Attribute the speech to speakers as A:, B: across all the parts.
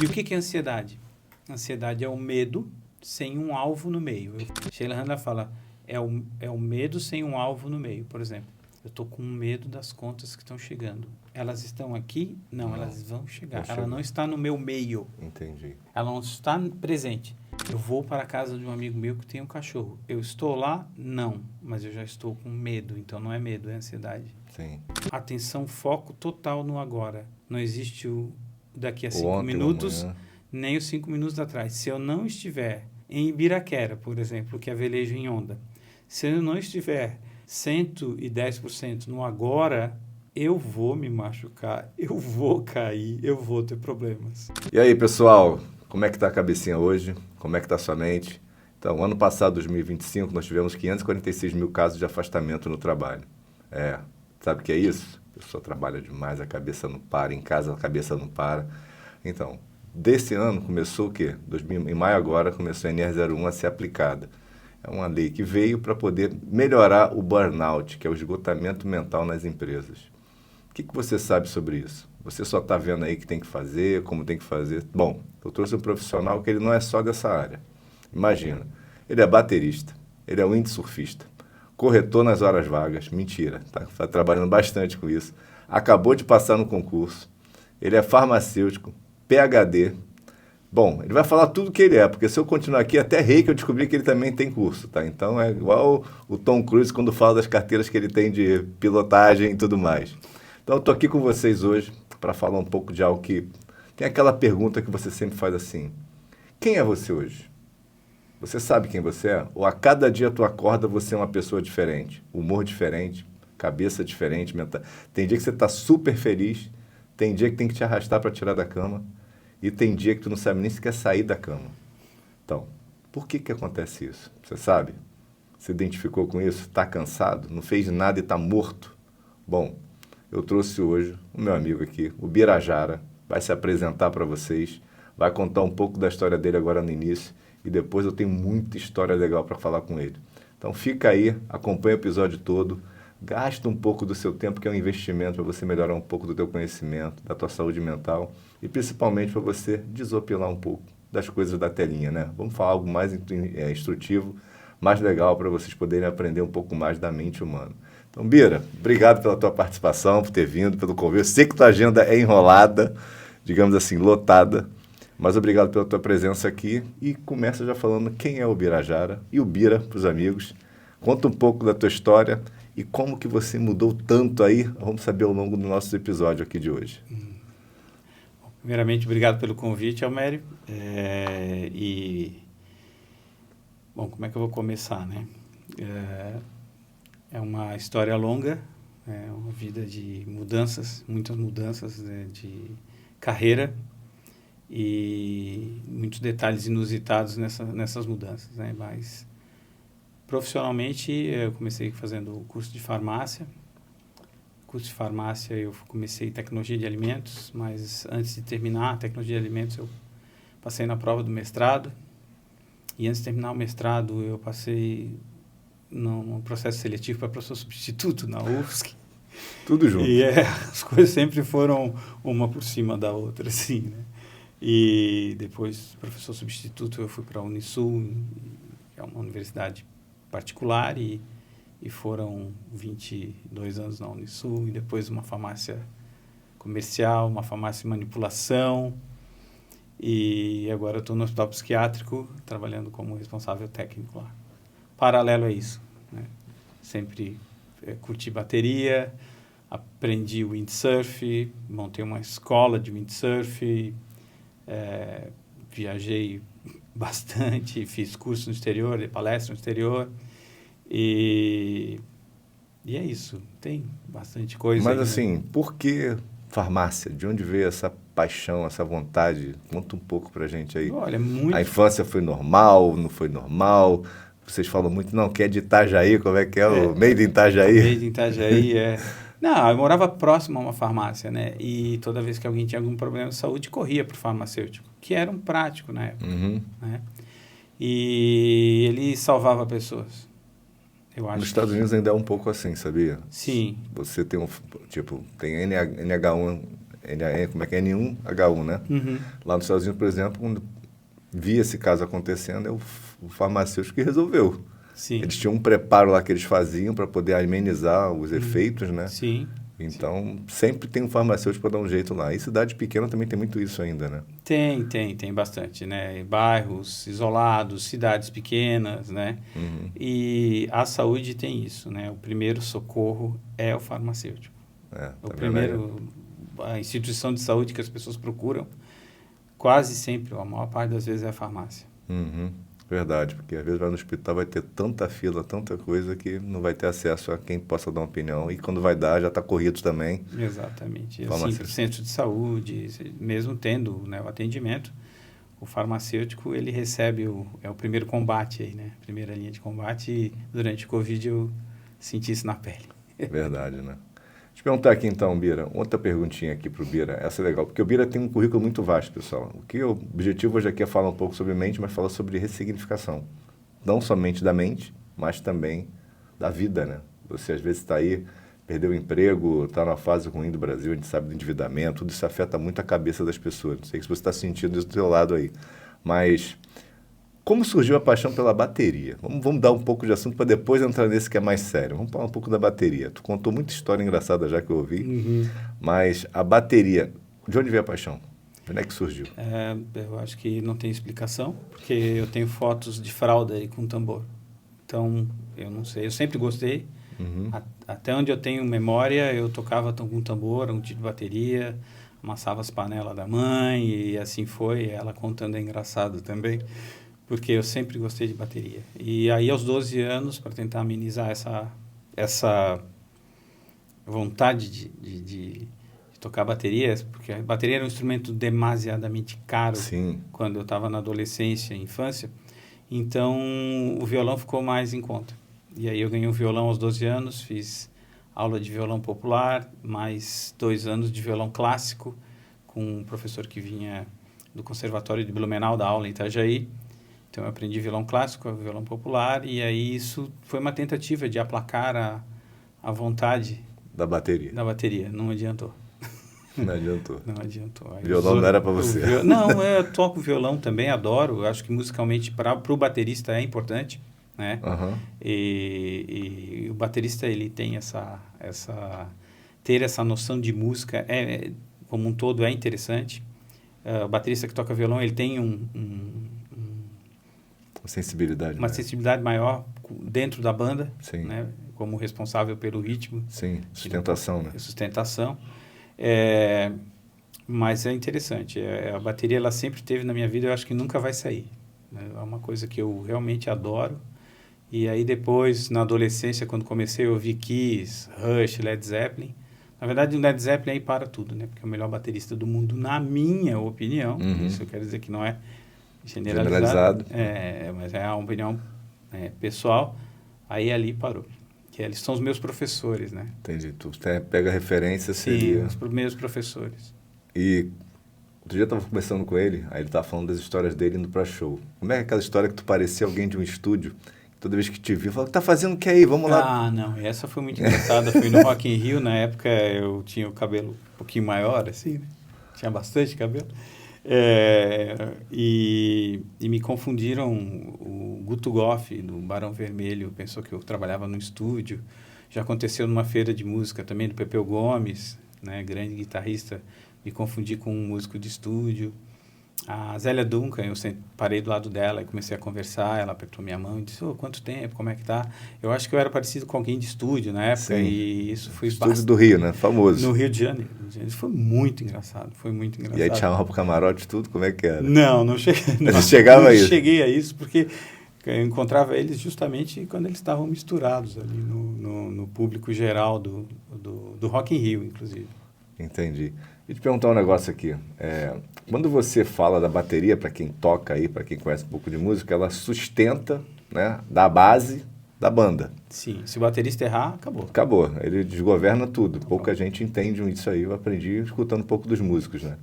A: E o que é ansiedade? Ansiedade é o medo sem um alvo no meio. Sheila Handler fala, é o medo sem um alvo no meio. Por exemplo, eu estou com medo das contas que estão chegando. Elas estão aqui? Não, elas vão chegar. Ela não está no meu meio.
B: Entendi.
A: Ela não está presente. Eu vou para a casa de um amigo meu que tem um cachorro. Eu estou lá? Não. Mas eu já estou com medo. Então não é medo, é ansiedade.
B: Sim.
A: Atenção, foco total no agora. Não existe o daqui a 5
B: ontem,
A: minutos,
B: amanhã.
A: nem os 5 minutos atrás. Se eu não estiver em Ibiraquera, por exemplo, que é velejo em onda, se eu não estiver 110% no agora, eu vou me machucar, eu vou cair, eu vou ter problemas.
B: E aí, pessoal, como é que tá a cabecinha hoje? Como é que tá a sua mente? Então, ano passado, 2025, nós tivemos 546 mil casos de afastamento no trabalho. Sabe o que é isso? A pessoa trabalha demais, a cabeça não para, em casa a cabeça não para. Então, desse ano começou o quê? Em maio agora começou a NR01 a ser aplicada. É uma lei que veio para poder melhorar o burnout, que é o esgotamento mental nas empresas. O que você sabe sobre isso? Você só está vendo aí que tem que fazer, como tem que fazer. Bom, eu trouxe um profissional que ele não é só dessa área. Imagina, ele é baterista, ele é windsurfista, corretor nas horas vagas, mentira, está trabalhando bastante com isso. Acabou de passar no concurso, ele é farmacêutico, PhD. Bom, ele vai falar tudo que ele é, porque se eu continuar aqui, até reiki eu descobri que ele também tem curso, tá? Então é igual o Tom Cruise quando fala das carteiras que ele tem de pilotagem e tudo mais. Então eu tô aqui com vocês hoje para falar um pouco de algo que... Tem aquela pergunta que você sempre faz assim, quem é você hoje? Você sabe quem você é? Ou a cada dia tu acorda você é uma pessoa diferente, humor diferente, cabeça diferente, mental. Tem dia que você tá super feliz, tem dia que tem que te arrastar para tirar da cama, e tem dia que tu não sabe nem se quer sair da cama. Então, por que acontece isso? Você sabe? Se identificou com isso? Está cansado? Não fez nada e está morto? Bom, eu trouxe hoje o meu amigo aqui, o Birajara, vai se apresentar para vocês, vai contar um pouco da história dele agora no início, e depois eu tenho muita história legal para falar com ele. Então fica aí, acompanha o episódio todo, gasta um pouco do seu tempo, que é um investimento para você melhorar um pouco do teu conhecimento, da tua saúde mental e principalmente para você desopilar um pouco das coisas da telinha, né? Vamos falar algo mais instrutivo, mais legal para vocês poderem aprender um pouco mais da mente humana. Então, Bira, obrigado pela tua participação, por ter vindo, pelo convite. Sei que tua agenda é enrolada, digamos assim, lotada, mas obrigado pela tua presença aqui e começa já falando quem é o Birajara e o Bira para os amigos. Conta um pouco da tua história e como que você mudou tanto aí, vamos saber ao longo do nosso episódio aqui de hoje.
A: Primeiramente, obrigado pelo convite, Almério. Bom, como é que eu vou começar, né? É uma história longa, é uma vida de mudanças, muitas mudanças, né, de carreira e muitos detalhes inusitados nessas mudanças, né? Mas profissionalmente eu comecei fazendo o curso de farmácia. Curso de farmácia eu comecei tecnologia de alimentos, mas antes de terminar a tecnologia de alimentos eu passei na prova do mestrado e antes de terminar o mestrado eu passei num processo seletivo para professor substituto na UFSC.
B: Tudo junto.
A: E as coisas sempre foram uma por cima da outra, assim, né? E depois, professor substituto, eu fui para a Unisul, que é uma universidade particular, e foram 22 anos na Unisul, e depois uma farmácia comercial, uma farmácia de manipulação, e agora eu estou no hospital psiquiátrico, trabalhando como responsável técnico lá. Paralelo a isso, né? Sempre curti bateria, aprendi windsurf, montei uma escola de windsurf, viajei bastante, fiz curso no exterior, dei palestra no exterior, e é isso, tem bastante coisa.
B: Mas
A: aí,
B: assim,
A: né?
B: por que farmácia? De onde veio essa paixão, essa vontade? Conta um pouco pra gente aí.
A: Olha,
B: A infância foi normal, não foi normal? Vocês falam muito, não, que é de Itajaí, como é que é o Made in Itajaí?
A: Made in Itajaí, Não, eu morava próximo a uma farmácia, né? E toda vez que alguém tinha algum problema de saúde, corria para o farmacêutico, que era um prático na época, né? E ele salvava pessoas. Eu acho
B: Nos Estados Unidos ainda é um pouco assim, sabia?
A: Sim.
B: Você tem tem NH1, como é que é? N1H1, né?
A: Uhum.
B: Lá nos Estados Unidos, por exemplo, quando via esse caso acontecendo, é o farmacêutico que resolveu.
A: Sim.
B: Eles tinham um preparo lá que eles faziam para poder amenizar os efeitos, né?
A: Sim.
B: Então, sempre tem um farmacêutico para dar um jeito lá. E cidade pequena também tem muito isso ainda, né?
A: Tem bastante, né? Bairros isolados, cidades pequenas, né?
B: Uhum.
A: E a saúde tem isso, né? O primeiro socorro é o farmacêutico. O primeiro, a instituição de saúde que as pessoas procuram, quase sempre, a maior parte das vezes é a farmácia.
B: Uhum. Verdade, porque às vezes vai no hospital, vai ter tanta fila, tanta coisa que não vai ter acesso a quem possa dar uma opinião. E quando vai dar, já está corrido também.
A: Exatamente. Assim, centro de saúde, mesmo tendo, né, o atendimento, o farmacêutico, ele recebe o primeiro combate aí, né? Primeira linha de combate, e durante o Covid eu senti isso na pele.
B: Verdade, né? Deixa eu perguntar aqui então, Bira, outra perguntinha aqui para o Bira. Essa é legal, porque o Bira tem um currículo muito vasto, pessoal. O objetivo hoje aqui é falar um pouco sobre mente, mas falar sobre ressignificação. Não somente da mente, mas também da vida, né? Você às vezes está aí, perdeu o emprego, está numa fase ruim do Brasil, a gente sabe do endividamento, tudo isso afeta muito a cabeça das pessoas. Não sei se você está sentindo isso do seu lado aí, mas como surgiu a paixão pela bateria? Vamos dar um pouco de assunto para depois entrar nesse que é mais sério. Vamos falar um pouco da bateria. Tu contou muita história engraçada já que eu ouvi, mas a bateria, de onde veio a paixão? De onde é que surgiu?
A: Eu acho que não tem explicação, porque eu tenho fotos de fralda aí com tambor. Então, eu não sei, eu sempre gostei. Até onde eu tenho memória, eu tocava com tambor, um tipo de bateria, amassava as panelas da mãe e assim foi. Ela contando é engraçado também, porque eu sempre gostei de bateria. E aí, aos 12 anos, para tentar amenizar essa vontade de tocar bateria, porque a bateria era um instrumento demasiadamente caro.
B: Sim.
A: Quando eu estava na adolescência e infância, então o violão ficou mais em conta. E aí eu ganhei um violão aos 12 anos, fiz aula de violão popular, mais 2 anos de violão clássico, com um professor que vinha do Conservatório de Blumenau, da aula em Itajaí. Então, eu aprendi violão clássico, violão popular, e aí isso foi uma tentativa de aplacar a vontade
B: da bateria.
A: Não adiantou.
B: Não adiantou.
A: Não adiantou. Aí
B: violão não era para você.
A: Não, eu toco violão também, adoro. Eu acho que musicalmente para o baterista é importante, né? E o baterista, ele tem ter essa noção de música, como um todo, é interessante. O baterista que toca violão, ele tem
B: sensibilidade.
A: Uma sensibilidade maior dentro da banda,
B: Sim.
A: Né? Como responsável pelo ritmo.
B: Sim, sustentação, né?
A: Sustentação. Mas é interessante. A bateria, ela sempre esteve na minha vida, eu acho que nunca vai sair. Né? É uma coisa que eu realmente adoro. E aí depois, na adolescência, quando comecei a ouvir Kiss, Rush, Led Zeppelin, na verdade o Led Zeppelin aí para tudo, né? Porque é o melhor baterista do mundo, na minha opinião. Isso eu quero dizer que não é generalizado. Mas é uma opinião pessoal. Aí ali parou. Que eles são os meus professores, né?
B: Entendi. Tu pega referência,
A: Sim,
B: seria...
A: os meus professores.
B: E outro dia eu estava conversando com ele, aí ele estava falando das histórias dele indo para show. Como é aquela história que tu parecia alguém de um estúdio, toda vez que te viu, falava, tá fazendo o que aí? Vamos lá.
A: Ah, não. Essa foi muito engraçada. Foi no Rock in Rio, na época eu tinha o cabelo um pouquinho maior, assim, né? Tinha bastante cabelo. E me confundiram o Guto Goff, do Barão Vermelho, pensou que eu trabalhava no estúdio. Já aconteceu numa feira de música também, do Pepeu Gomes, né, grande guitarrista, me confundi com um músico de estúdio. A Zélia Duncan, eu parei do lado dela e comecei a conversar, ela apertou minha mão e disse, quanto tempo, como é que tá? Eu acho que eu era parecido com alguém de estúdio na época. Sim. E isso foi
B: estúdio do Rio, né? Famoso.
A: No Rio de Janeiro. Isso foi muito engraçado,
B: E aí te chamava pro camarote tudo, como é que era?
A: Não cheguei.
B: Não chegava a isso?
A: Não cheguei a isso, porque eu encontrava eles justamente quando eles estavam misturados ali no público geral do Rock in Rio, inclusive.
B: Entendi. E te perguntar um negócio aqui. Quando você fala da bateria, para quem toca aí, para quem conhece um pouco de música, ela sustenta, né, da base da banda.
A: Sim. Se o baterista errar, acabou.
B: Acabou. Ele desgoverna tudo. Pouca gente entende isso aí. Eu aprendi escutando um pouco dos músicos, né?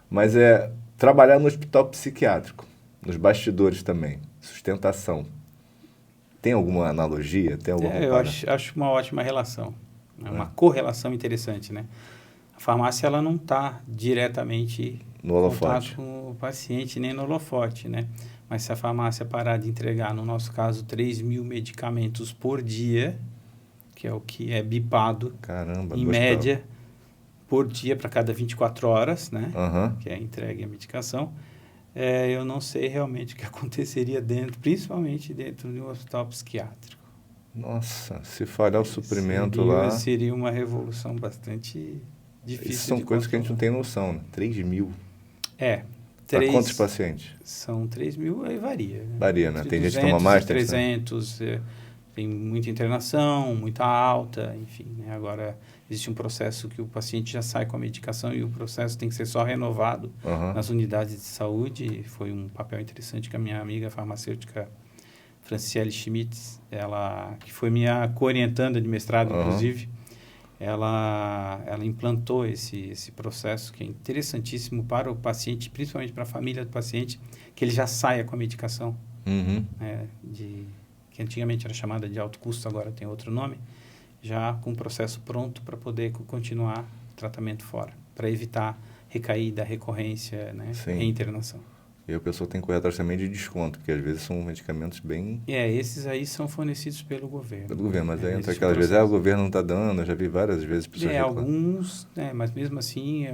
B: Mas trabalhar no hospital psiquiátrico, nos bastidores também, sustentação. Tem alguma analogia? Tem alguma
A: eu acho uma ótima relação. Uma correlação interessante, né? A farmácia ela não está diretamente
B: No
A: em
B: holofote.
A: contato com o paciente, nem no holofote, né? Mas se a farmácia parar de entregar, no nosso caso, 3.000 medicamentos por dia, que é o que é bipado,
B: Caramba,
A: em
B: duas
A: média, por dia para cada 24 horas, né?
B: Aham.
A: Que é entregue a medicação, eu não sei realmente o que aconteceria dentro, principalmente dentro de um hospital psiquiátrico.
B: Nossa, se falhar o suprimento
A: Seria uma revolução bastante difícil
B: Isso são
A: de
B: coisas que a gente não
A: controlar.
B: tem noção, né? 3.000. Para
A: Três-
B: quantos pacientes?
A: São 3.000, aí varia. Né?
B: Varia, né?
A: Entre
B: Tem gente que
A: 200
B: toma mais,
A: e
B: tem que...
A: 300, tem muita internação, muita alta, enfim. Né? Agora, existe um processo que o paciente já sai com a medicação e o processo tem que ser só renovado
B: Aham.
A: nas unidades de saúde. Foi um papel interessante que a minha amiga farmacêutica Franciele Schmitz, ela, que foi minha co-orientanda de mestrado,
B: Aham.
A: inclusive, ela implantou esse processo que é interessantíssimo para o paciente, principalmente para a família do paciente, que ele já saia com a medicação,
B: Uhum.
A: né, que antigamente era chamada de alto custo, agora tem outro nome, já com o processo pronto para poder continuar o tratamento fora, para evitar recaída, recorrência, né,
B: Sim.
A: reinternação.
B: E a pessoa tem que correr atrás também de desconto, porque às vezes são medicamentos bem...
A: Esses aí são fornecidos pelo governo.
B: Pelo governo, mas aí entra
A: existe um
B: aquelas vezes,
A: processo.
B: o governo não está dando, eu já vi várias vezes pessoas reclamando.
A: Alguns, mas mesmo assim,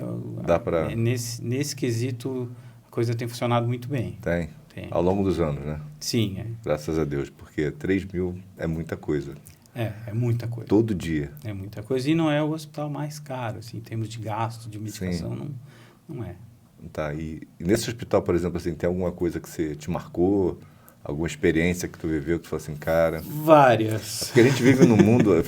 B: Dá pra-
A: nesse quesito, a coisa tem funcionado muito bem.
B: Tem,
A: Tem.
B: ao longo dos anos, né?
A: Sim,
B: Graças a Deus, porque 3.000 é muita coisa.
A: é muita coisa.
B: Todo dia.
A: É muita coisa. E não é o hospital mais caro, assim, em termos de gasto, de medicação, não é.
B: Tá, e nesse hospital, por exemplo, assim, tem alguma coisa que você te marcou? Alguma experiência que tu viveu que tu falou assim, cara...
A: Várias.
B: Porque a gente vive no mundo... Eu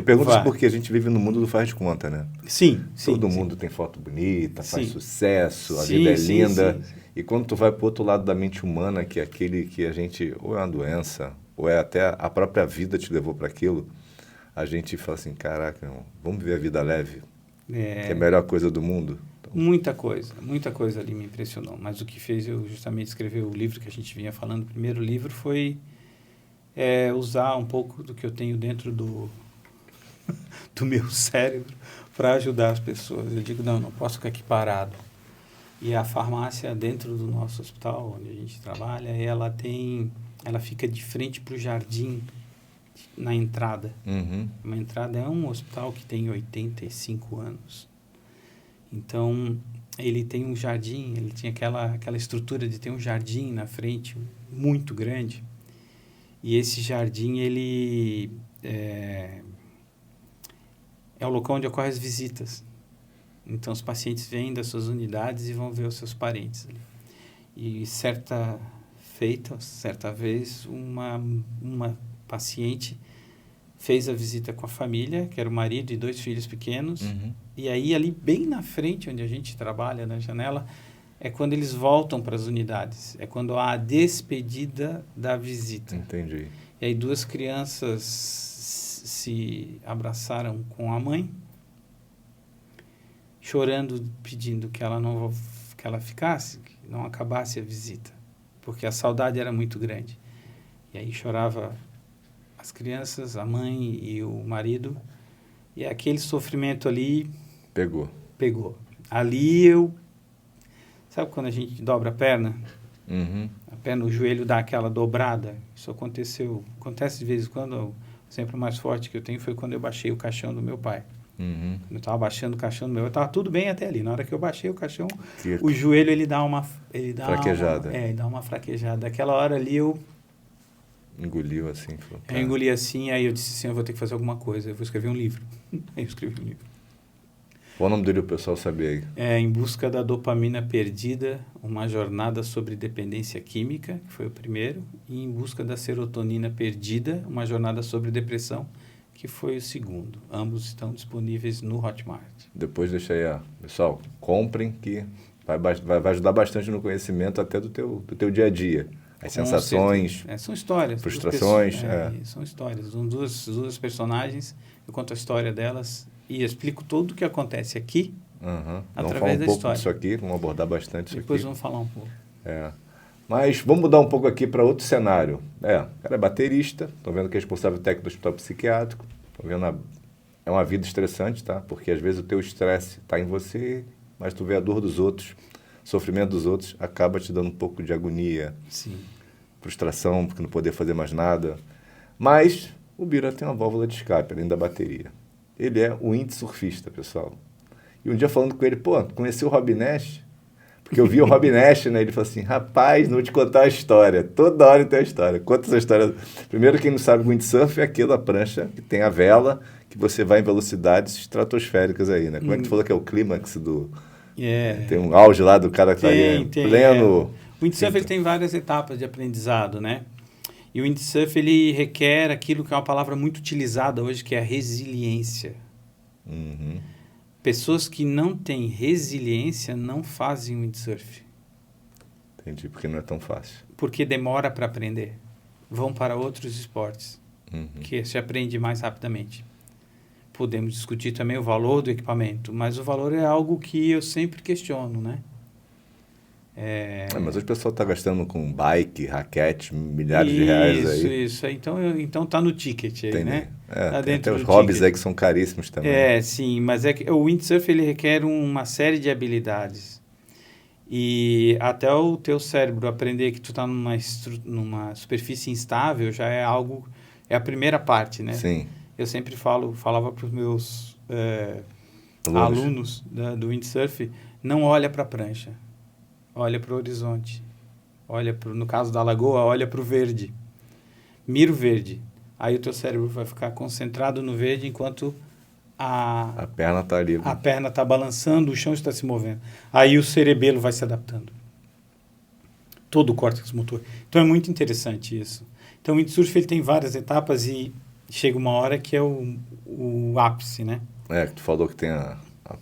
B: pergunto isso
A: Vai.
B: porque a gente vive no mundo do faz de conta, né?
A: Sim.
B: Todo mundo tem foto bonita, faz
A: Sim.
B: sucesso, a
A: Sim,
B: vida é
A: sim,
B: linda.
A: sim.
B: E quando tu vai pro outro lado da mente humana, que é aquele que a gente... Ou é uma doença, ou é até a própria vida te levou para aquilo, a gente fala assim, caraca, irmão, vamos viver a vida leve, que é a melhor coisa do mundo.
A: Muita coisa ali me impressionou. Mas o que fez eu justamente escrever o livro que a gente vinha falando, o primeiro livro, foi usar um pouco do que eu tenho dentro do meu cérebro para ajudar as pessoas. Eu digo, não posso ficar aqui parado. E a farmácia dentro do nosso hospital, onde a gente trabalha, ela fica de frente para o jardim, na entrada.
B: Uhum.
A: Uma entrada é um hospital que tem 85 anos. Então, ele tem um jardim, ele tinha aquela estrutura de ter um jardim na frente, muito grande. E esse jardim, ele é o local onde ocorrem as visitas. Então, os pacientes vêm das suas unidades e vão ver os seus parentes ali. E certa vez, uma paciente fez a visita com a família, que era o marido e 2 filhos pequenos.
B: Uhum.
A: E aí, ali bem na frente, onde a gente trabalha, na janela, é quando eles voltam para as unidades. É quando há a despedida da visita.
B: Entendi.
A: E aí 2 crianças se abraçaram com a mãe, chorando, pedindo que ela ficasse, que não acabasse a visita, porque a saudade era muito grande. E aí chorava as crianças, a mãe e o marido, e aquele sofrimento ali pegou. Ali sabe quando a gente dobra a perna?
B: Uhum.
A: A perna, o joelho dá aquela dobrada. Isso acontece de vez em quando. O exemplo mais forte que eu tenho foi quando eu baixei o caixão do meu pai.
B: Uhum.
A: Quando eu estava baixando o caixão do meu pai, estava tudo bem até ali. Na hora que eu baixei o caixão,
B: Que-
A: o joelho ele dá uma
B: Fraquejada.
A: ele dá uma fraquejada. Aquela hora ali eu
B: Engoliu assim. Falou,
A: eu engoli assim, aí eu disse assim, eu vou ter que fazer alguma coisa, eu vou escrever um livro. Aí eu escrevi um livro.
B: Qual o nome dele, o pessoal saber aí?
A: Em Busca da Dopamina Perdida, uma jornada sobre dependência química, que foi o primeiro, e Em Busca da Serotonina Perdida, uma jornada sobre depressão, que foi o segundo. Ambos estão disponíveis no Hotmart.
B: Depois deixa aí, ó. Pessoal, comprem que vai ajudar bastante no conhecimento até do teu dia a dia. As
A: Com
B: sensações,
A: certeza. São histórias.
B: frustrações.
A: São histórias. São duas personagens, eu conto a história delas e explico tudo o que acontece aqui,
B: Uhum. Vamos falar
A: através
B: um
A: da
B: pouco
A: história.
B: disso aqui, vamos abordar bastante isso
A: Depois
B: aqui.
A: vamos falar um pouco.
B: Mas vamos mudar um pouco aqui para outro cenário. O cara é baterista, estou vendo que é responsável técnico do hospital psiquiátrico, estou vendo é uma vida estressante, tá? Porque às vezes o teu estresse está em você, mas tu vê a dor dos outros, o sofrimento dos outros, acaba te dando um pouco de agonia,
A: Sim.
B: frustração, porque não poder fazer mais nada. Mas o Bira tem uma válvula de escape, além da bateria. Ele é o windsurfista, pessoal. E um dia falando com ele, pô, conheceu o Rob Nash? Porque eu vi o Rob Nash, né? Ele falou assim, rapaz, não vou te contar a história. Toda hora tem a história. Conta essa história. Primeiro, quem não sabe, o windsurf é aquela prancha que tem a vela, que você vai em velocidades estratosféricas aí, né? Como é que tu falou que é o clímax do... Tem um auge lá do cara que está aí em pleno...
A: O windsurf ele tem várias etapas de aprendizado, né? E o windsurf ele requer aquilo que é uma palavra muito utilizada hoje, que é a resiliência.
B: Uhum.
A: Pessoas que não têm resiliência não fazem windsurf.
B: Entendi, porque não é tão fácil.
A: Porque demora para aprender. Vão para outros esportes, que se aprende mais rapidamente. Podemos discutir também o valor do equipamento, mas o valor é algo que eu sempre questiono, né?
B: Mas hoje o pessoal está gastando com bike, raquete, milhares de reais aí.
A: Isso. Então tá no ticket aí,
B: Entendi.
A: né? Tá
B: Tem
A: dentro
B: até os
A: do
B: hobbies
A: ticket.
B: aí que são caríssimos também.
A: Sim, mas é que o windsurf ele requer uma série de habilidades. E até o teu cérebro aprender que tu tá numa superfície instável já é algo, é a primeira parte, né?
B: Sim.
A: Eu sempre falava para os meus alunos do windsurf, não olha para a prancha, olha para o horizonte, no caso da lagoa, olha para o verde, mira o verde. Aí o teu cérebro vai ficar concentrado no verde enquanto a
B: perna está ali.
A: A perna está balançando, o chão está se movendo. Aí o cerebelo vai se adaptando. Todo o córtex motor. Então é muito interessante isso. Então o windsurf ele tem várias etapas e chega uma hora que é o ápice, né?
B: Que tu falou que tem a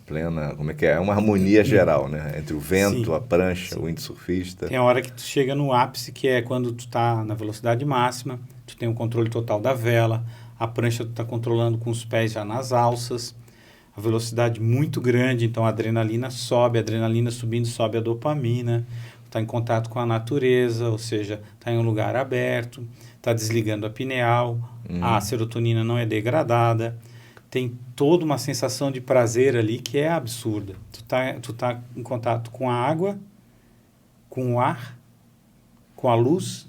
B: plena... Como é que é? É uma harmonia geral, né? Entre o vento,
A: Sim.
B: a prancha,
A: Sim.
B: o windsurfista.
A: Tem a hora que tu chega no ápice, que é quando tu tá na velocidade máxima, tu tem o controle total da vela, a prancha tu tá controlando com os pés já nas alças, a velocidade muito grande, então a adrenalina sobe, a adrenalina subindo sobe a dopamina, tá em contato com a natureza, ou seja, tá em um lugar aberto, tá desligando a pineal, a serotonina não é degradada, tem toda uma sensação de prazer ali que é absurda. Tu tá em contato com a água, com o ar, com a luz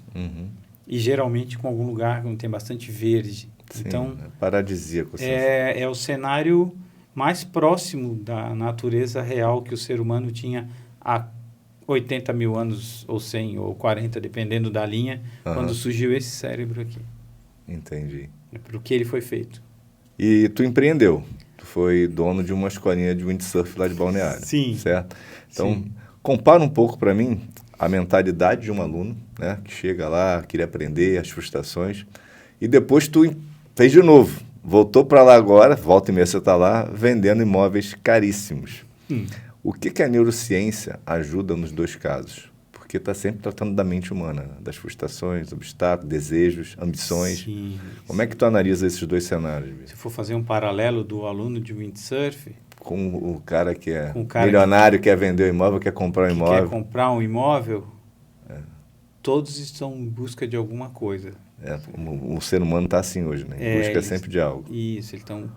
A: e geralmente com algum lugar onde tem bastante verde.
B: Sim,
A: então,
B: é paradisíaco.
A: É o cenário mais próximo da natureza real que o ser humano tinha há 80 mil anos, ou 100, ou 40, dependendo da linha, quando surgiu esse cérebro aqui.
B: Entendi.
A: É para o que ele foi feito.
B: E tu empreendeu. Tu foi dono de uma escolinha de windsurf lá de Balneário.
A: Sim.
B: Certo? Então,
A: Sim.
B: compara um pouco para mim a mentalidade de um aluno, né, que chega lá, queria aprender, as frustrações, e depois tu fez de novo. Voltou para lá agora, volta e meia você está lá, vendendo imóveis caríssimos. O que a neurociência ajuda nos dois casos? Porque está sempre tratando da mente humana, das frustrações, obstáculos, desejos, ambições.
A: Sim.
B: Como é que tu analisa esses dois cenários?
A: Se for fazer um paralelo do aluno de windsurf
B: Com o cara que é
A: com o cara
B: milionário, quer vender o imóvel, quer comprar um imóvel.
A: quer comprar um imóvel, todos estão em busca de alguma coisa.
B: O ser humano está assim hoje, né? Em busca sempre de algo.
A: Isso, então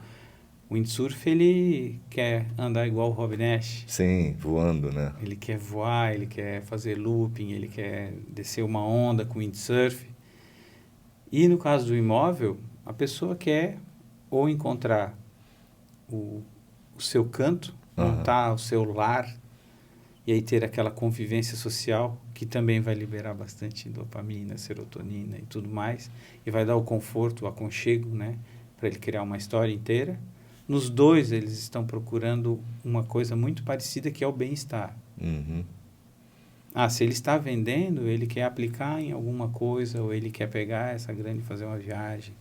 A: o windsurf ele quer andar igual o Rob Nash.
B: Sim, voando, né?
A: Ele quer voar, ele quer fazer looping, ele quer descer uma onda com windsurf. E no caso do imóvel, a pessoa quer ou encontrar o seu canto, montar o seu lar e aí ter aquela convivência social que também vai liberar bastante dopamina, serotonina e tudo mais e vai dar o conforto, o aconchego, né, para ele criar uma história inteira. Nos dois eles estão procurando uma coisa muito parecida que é o bem-estar. Se ele está vendendo, ele quer aplicar em alguma coisa, ou ele quer pegar essa grana e fazer uma viagem,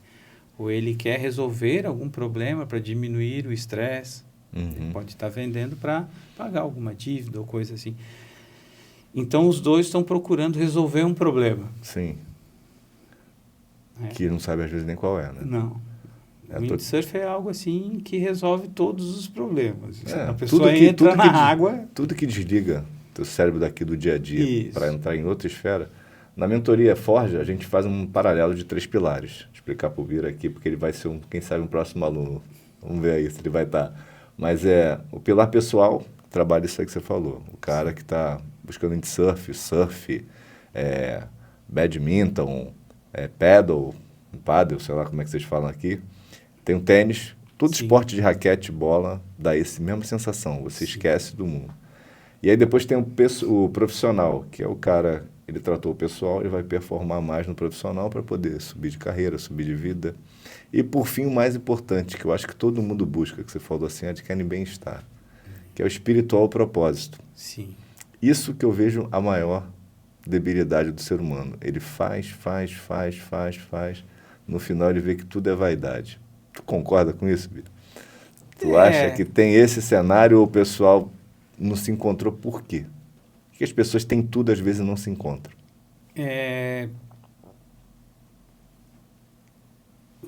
A: ou ele quer resolver algum problema para diminuir o estresse. Ele pode estar vendendo para pagar alguma dívida ou coisa assim. Então, os dois estão procurando resolver um problema.
B: Sim. Que não sabe às vezes nem qual é, né?
A: Não. O windsurf é algo assim que resolve todos os problemas. A pessoa entra na água...
B: Tudo que desliga teu cérebro daqui do dia a dia para entrar em outra esfera. Na mentoria Forja, a gente faz um paralelo de 3 pilares. Vou explicar para o Bira aqui, porque ele vai ser, quem sabe, um próximo aluno Vamos ver aí se ele vai estar. Mas o pilar pessoal trabalha isso aí que você falou. O cara que está buscando windsurf, surf, badminton, paddle, sei lá como é que vocês falam aqui. Tem o tênis, todo
A: Sim.
B: esporte de raquete, bola, dá essa mesma sensação. Você
A: Sim.
B: esquece do mundo. E aí depois tem o profissional, que é o cara, ele tratou o pessoal, ele vai performar mais no profissional para poder subir de carreira, subir de vida. E por fim, o mais importante, que eu acho que todo mundo busca, que você falou assim, adquire bem-estar, que é o espiritual propósito.
A: Sim.
B: Isso que eu vejo a maior debilidade do ser humano. Ele faz. No final ele vê que tudo é vaidade. Tu concorda com isso, Bia? Tu acha que tem esse cenário ou o pessoal não se encontrou por quê? Porque as pessoas têm tudo, às vezes não se encontram.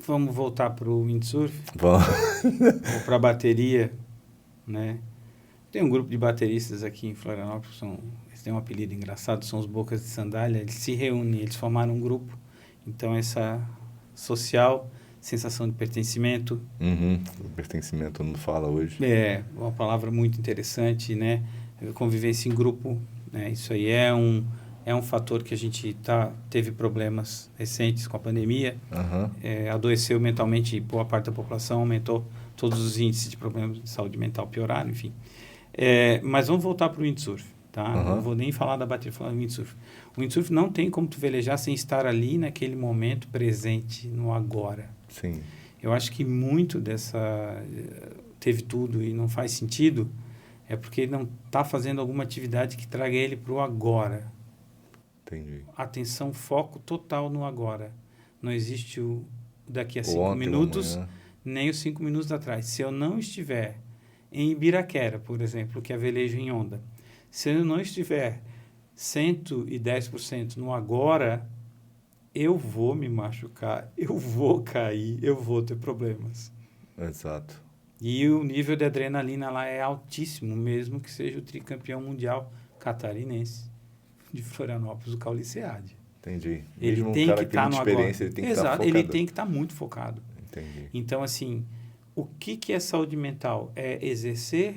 A: Vamos voltar para o windsurf?
B: Vamos.
A: Ou para a bateria, né? Tem um grupo de bateristas aqui em Florianópolis, eles têm um apelido engraçado, são os Bocas de Sandália, eles se reúnem, eles formaram um grupo, então essa social, sensação de pertencimento.
B: O pertencimento, todo mundo fala hoje.
A: É uma palavra muito interessante, né? Convivência em grupo, né? Isso aí é um fator que a gente teve problemas recentes com a pandemia, adoeceu mentalmente, boa parte da população aumentou, todos os índices de problemas de saúde mental pioraram, enfim. Mas vamos voltar para o windsurf, tá? Não vou nem falar da bateria, falar do windsurf. O windsurf não tem como tu velejar sem estar ali naquele momento presente, no agora.
B: Sim.
A: Eu acho que muito teve tudo e não faz sentido, é porque ele não está fazendo alguma atividade que traga ele para o agora.
B: Entendi.
A: Atenção, foco total no agora. Não existe o daqui a 5
B: ontem,
A: minutos,
B: amanhã.
A: nem os 5 minutos atrás. Se eu não estiver em Ibiraquera, por exemplo, que é velejo em onda, se eu não estiver 110% no agora, eu vou me machucar, eu vou cair, eu vou ter problemas.
B: Exato.
A: E o nível de adrenalina lá é altíssimo, mesmo que seja o tricampeão mundial catarinense de Florianópolis, o Cauli Seade.
B: Entendi.
A: Ele
B: Mesmo
A: tem
B: um cara
A: que estar no
B: experiência,
A: agora.
B: ele tem que estar
A: Exato,
B: focado.
A: ele tem que estar muito focado.
B: Entendi.
A: Então, assim, o que é saúde mental? É exercer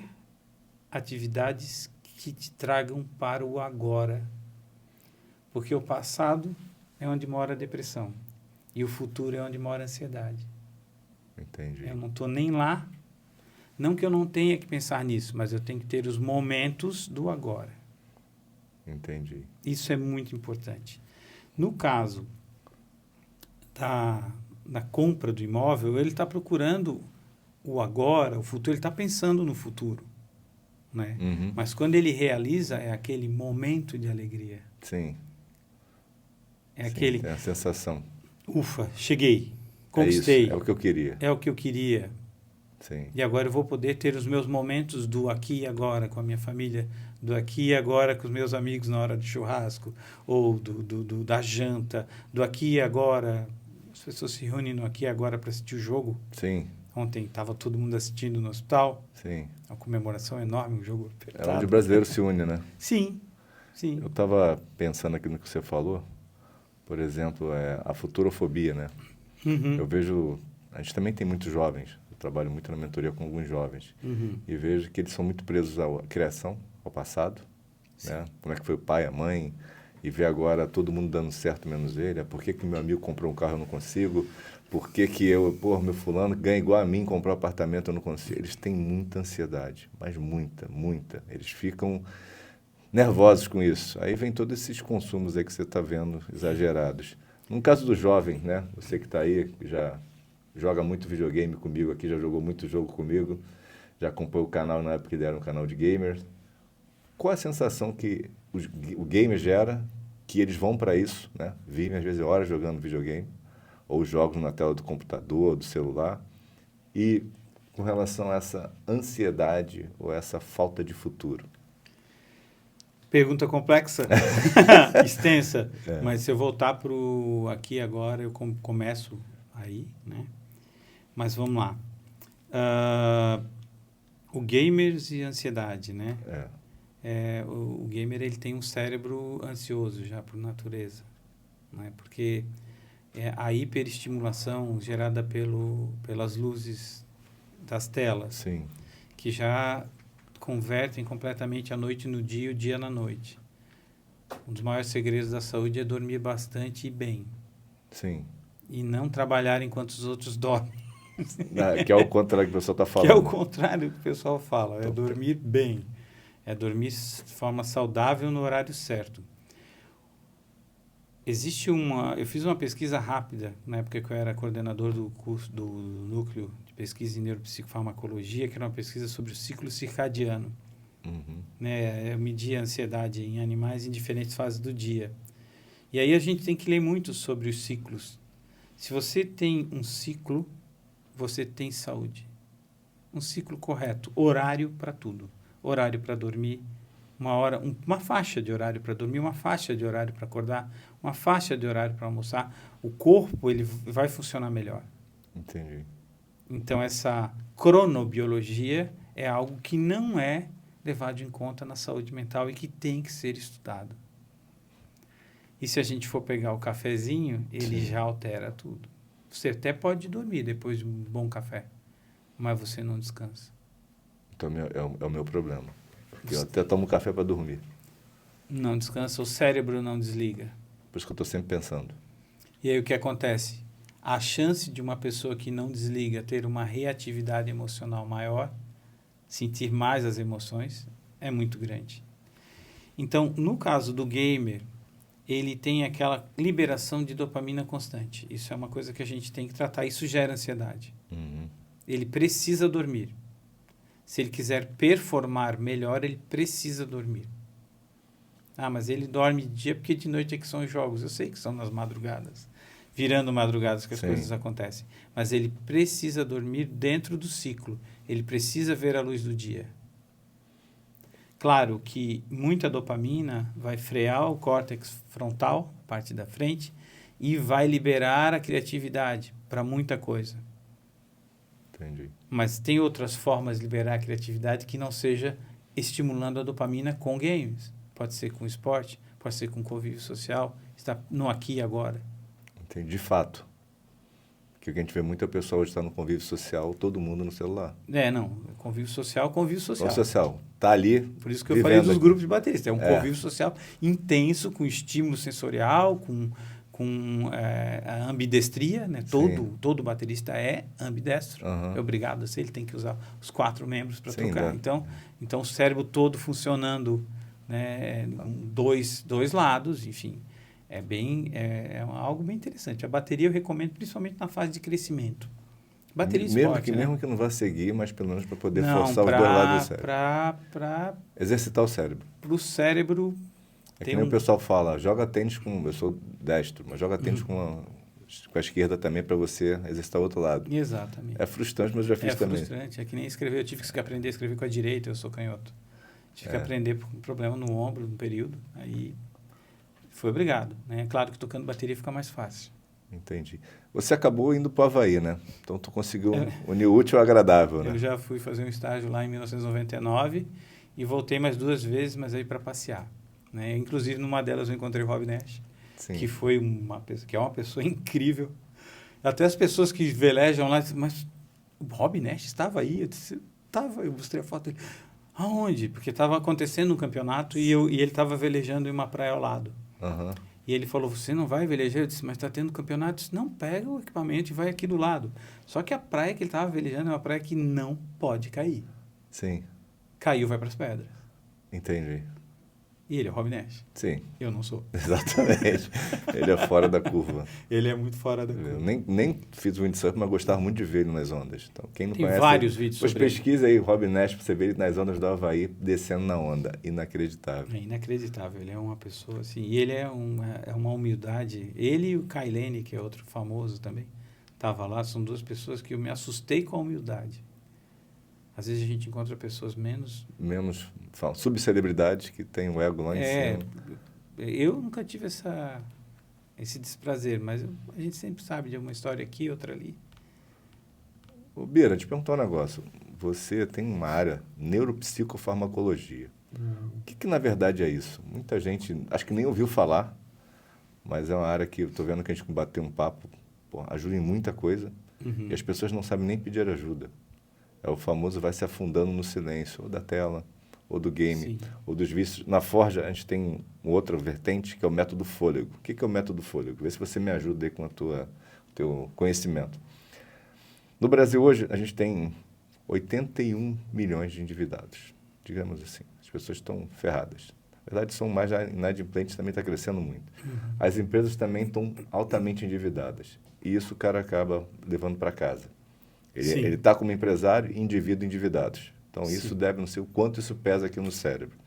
A: atividades que te tragam para o agora. Porque o passado é onde mora a depressão. E o futuro é onde mora a ansiedade.
B: Entendi.
A: Eu não estou nem lá. Não que eu não tenha que pensar nisso, mas eu tenho que ter os momentos do agora.
B: Entendi.
A: Isso é muito importante. No caso da compra do imóvel, ele está procurando o agora, o futuro, ele está pensando no futuro. Né? Mas quando ele realiza, é aquele momento de alegria.
B: Sim.
A: É aquele...
B: É a sensação.
A: Ufa, cheguei, conquistei.
B: É isso, é o que eu queria.
A: É o que eu queria.
B: Sim.
A: E agora eu vou poder ter os meus momentos do aqui e agora com a minha família, do aqui e agora com os meus amigos na hora do churrasco, ou da janta, do aqui e agora. As pessoas se reúnem no aqui e agora para assistir o jogo.
B: Sim.
A: Ontem estava todo mundo assistindo no hospital.
B: Sim.
A: Uma comemoração enorme, um jogo apertado.
B: É onde o brasileiro se une, né?
A: Sim, sim.
B: Eu estava pensando aqui no que você falou, por exemplo, a futurofobia, né? Eu vejo... A gente também tem muitos jovens, eu trabalho muito na mentoria com alguns jovens, e vejo que eles são muito presos à criação, ao passado, né? Como é que foi o pai, a mãe, e ver agora todo mundo dando certo menos ele. Por que meu amigo comprou um carro e eu não consigo? Por que meu fulano ganha igual a mim, comprou um apartamento eu não consigo? Eles têm muita ansiedade, mas muita, muita. Eles ficam nervosos com isso. Aí vem todos esses consumos aí que você está vendo, exagerados. No caso do jovem, né? Você que está aí, que já joga muito videogame comigo aqui, já jogou muito jogo comigo, já acompanhou o canal na época que ele era um canal de gamers. Qual a sensação que o gamer gera, que eles vão para isso, né? Vivem às vezes horas jogando videogame, ou jogos na tela do computador, do celular, e com relação a essa ansiedade ou essa falta de futuro?
A: Pergunta complexa, extensa, mas se eu voltar para o aqui e agora, eu começo aí, né? Mas vamos lá. O gamers e ansiedade, né? O gamer ele tem um cérebro ansioso já por natureza, né? Porque a hiperestimulação gerada pelas luzes das telas,
B: Sim.
A: que já convertem completamente a noite no dia e o dia na noite. Um dos maiores segredos da saúde é dormir bastante e bem.
B: Sim.
A: E não trabalhar enquanto os outros dormem.
B: Que é o contrário que o pessoal está falando.
A: Que é o contrário do que o pessoal fala. É
B: Então,
A: dormir bem. É dormir de forma saudável no horário certo. Eu fiz uma pesquisa rápida, na época que eu era coordenador do curso do Núcleo de Pesquisa em Neuropsicofarmacologia, que era uma pesquisa sobre o ciclo circadiano.
B: Uhum.
A: Né? Eu media a ansiedade em animais em diferentes fases do dia. E aí a gente tem que ler muito sobre os ciclos. Se você tem um ciclo, você tem saúde. Um ciclo correto, horário para tudo. Horário para dormir, uma faixa de horário para dormir, uma faixa de horário para acordar, uma faixa de horário para almoçar. O corpo ele vai funcionar melhor.
B: Entendi.
A: Então, essa cronobiologia é algo que não é levado em conta na saúde mental e que tem que ser estudado. E se a gente for pegar o cafezinho, ele já altera tudo. Você até pode dormir depois de um bom café, mas você não descansa.
B: Então é o meu problema. Porque eu até tomo café para dormir.
A: Não descansa, o cérebro não desliga.
B: Por isso que eu estou sempre pensando.
A: E aí o que acontece? A chance de uma pessoa que não desliga ter uma reatividade emocional maior, sentir mais as emoções, é muito grande. Então, no caso do gamer, ele tem aquela liberação de dopamina constante. Isso é uma coisa que a gente tem que tratar. Isso gera ansiedade.
B: Uhum.
A: Ele precisa dormir. Se ele quiser performar melhor, ele precisa dormir. Ah, mas ele dorme de dia porque de noite é que são os jogos. Eu sei que são nas madrugadas. Virando madrugadas que as coisas acontecem. Mas ele precisa dormir dentro do ciclo. Ele precisa ver a luz do dia. Claro que muita dopamina vai frear o córtex frontal, parte da frente, e vai liberar a criatividade para muita coisa.
B: Entendi.
A: Mas tem outras formas de liberar a criatividade que não seja estimulando a dopamina com games. Pode ser com esporte, pode ser com convívio social, está no aqui e agora.
B: Entendi. De fato. Porque o que a gente vê muita pessoa hoje está no convívio social, todo mundo no celular.
A: Não. Convívio social.
B: Convívio social. Está ali.
A: Por isso que eu falei dos grupos de bateristas. É um convívio social intenso, com estímulo sensorial, com a ambidestria, né? Todo baterista é ambidestro.
B: Uhum.
A: É obrigado a ser, ele tem que usar os 4 membros para tocar. Né? Então, o cérebro todo funcionando, né? Dois lados, enfim. É algo bem interessante. A bateria eu recomendo principalmente na fase de crescimento. Bateria e esporte,
B: mesmo que não vá seguir, mas pelo menos para poder forçar os dois lados do cérebro. Exercitar o cérebro.
A: Para o cérebro...
B: É que nem o pessoal fala, joga tênis com... Eu sou destro, mas joga tênis com a esquerda também para você exercitar o outro lado.
A: Exatamente.
B: É frustrante, mas eu já fiz também. É
A: frustrante. É que nem escrever. Eu tive que aprender a escrever com a direita, eu sou canhoto. Tive que aprender por um problema no ombro, no período. Aí foi obrigado. Né? Claro que tocando bateria fica mais fácil.
B: Entendi. Você acabou indo para o Havaí, né? Então, tu conseguiu unir o útil ao agradável, né?
A: Eu já fui fazer um estágio lá em 1999 e voltei mais 2 vezes, mas aí para passear. Né? Inclusive, numa delas eu encontrei o Rob Nash, que foi uma pessoa incrível. Até as pessoas que velejam lá dizem, mas o Rob Nash estava aí? Eu disse, estava. Eu mostrei a foto dele. Aonde? Porque estava acontecendo um campeonato e ele estava velejando em uma praia ao lado.
B: Uhum.
A: E ele falou, você não vai velejar? Eu disse, mas está tendo campeonato? Eu disse, não, pega o equipamento e vai aqui do lado. Só que a praia que ele estava velejando é uma praia que não pode cair.
B: Sim.
A: Caiu, vai para as pedras.
B: Entendi.
A: E ele é o Rob Nash.
B: Sim.
A: Eu não sou.
B: Exatamente. Ele é fora da curva.
A: Ele é muito fora da curva.
B: Eu nem fiz windsurf, mas gostava muito de ver ele nas ondas. Então, quem não
A: Tem
B: conhece...
A: vários vídeos sobre ele.
B: Pesquisa aí, Rob Nash, para você ver ele nas ondas do Havaí, descendo na onda. Inacreditável.
A: É inacreditável. Ele é uma pessoa assim... E ele é uma humildade. Ele e o Kailane, que é outro famoso também, estava lá. São 2 pessoas que eu me assustei com a humildade. Às vezes a gente encontra pessoas menos
B: subcelebridades que tem o ego lá em cima.
A: Eu nunca tive esse desprazer, mas a gente sempre sabe de uma história aqui, outra ali.
B: Ô, Bira, te perguntar um negócio. Você tem uma área, neuropsicofarmacologia. O que na verdade é isso? Muita gente, acho que nem ouviu falar, mas é uma área que eu estou vendo que a gente bateu um papo, ajuda em muita coisa, e as pessoas não sabem nem pedir ajuda. É o famoso vai se afundando no silêncio, ou da tela, ou do game,
A: Sim.
B: ou dos vícios. Na Forja, a gente tem outra vertente, que é o método fôlego. O que é o método fôlego? Vê se você me ajuda aí com o teu conhecimento. No Brasil hoje, a gente tem 81 milhões de endividados, digamos assim. As pessoas estão ferradas. Na verdade, são mais inadimplentes, também está crescendo muito. As empresas também estão altamente endividadas. E isso o cara acaba levando para casa. Ele está como empresário e indivíduo endividados. Então, isso deve, não sei o quanto isso pesa aqui no cérebro.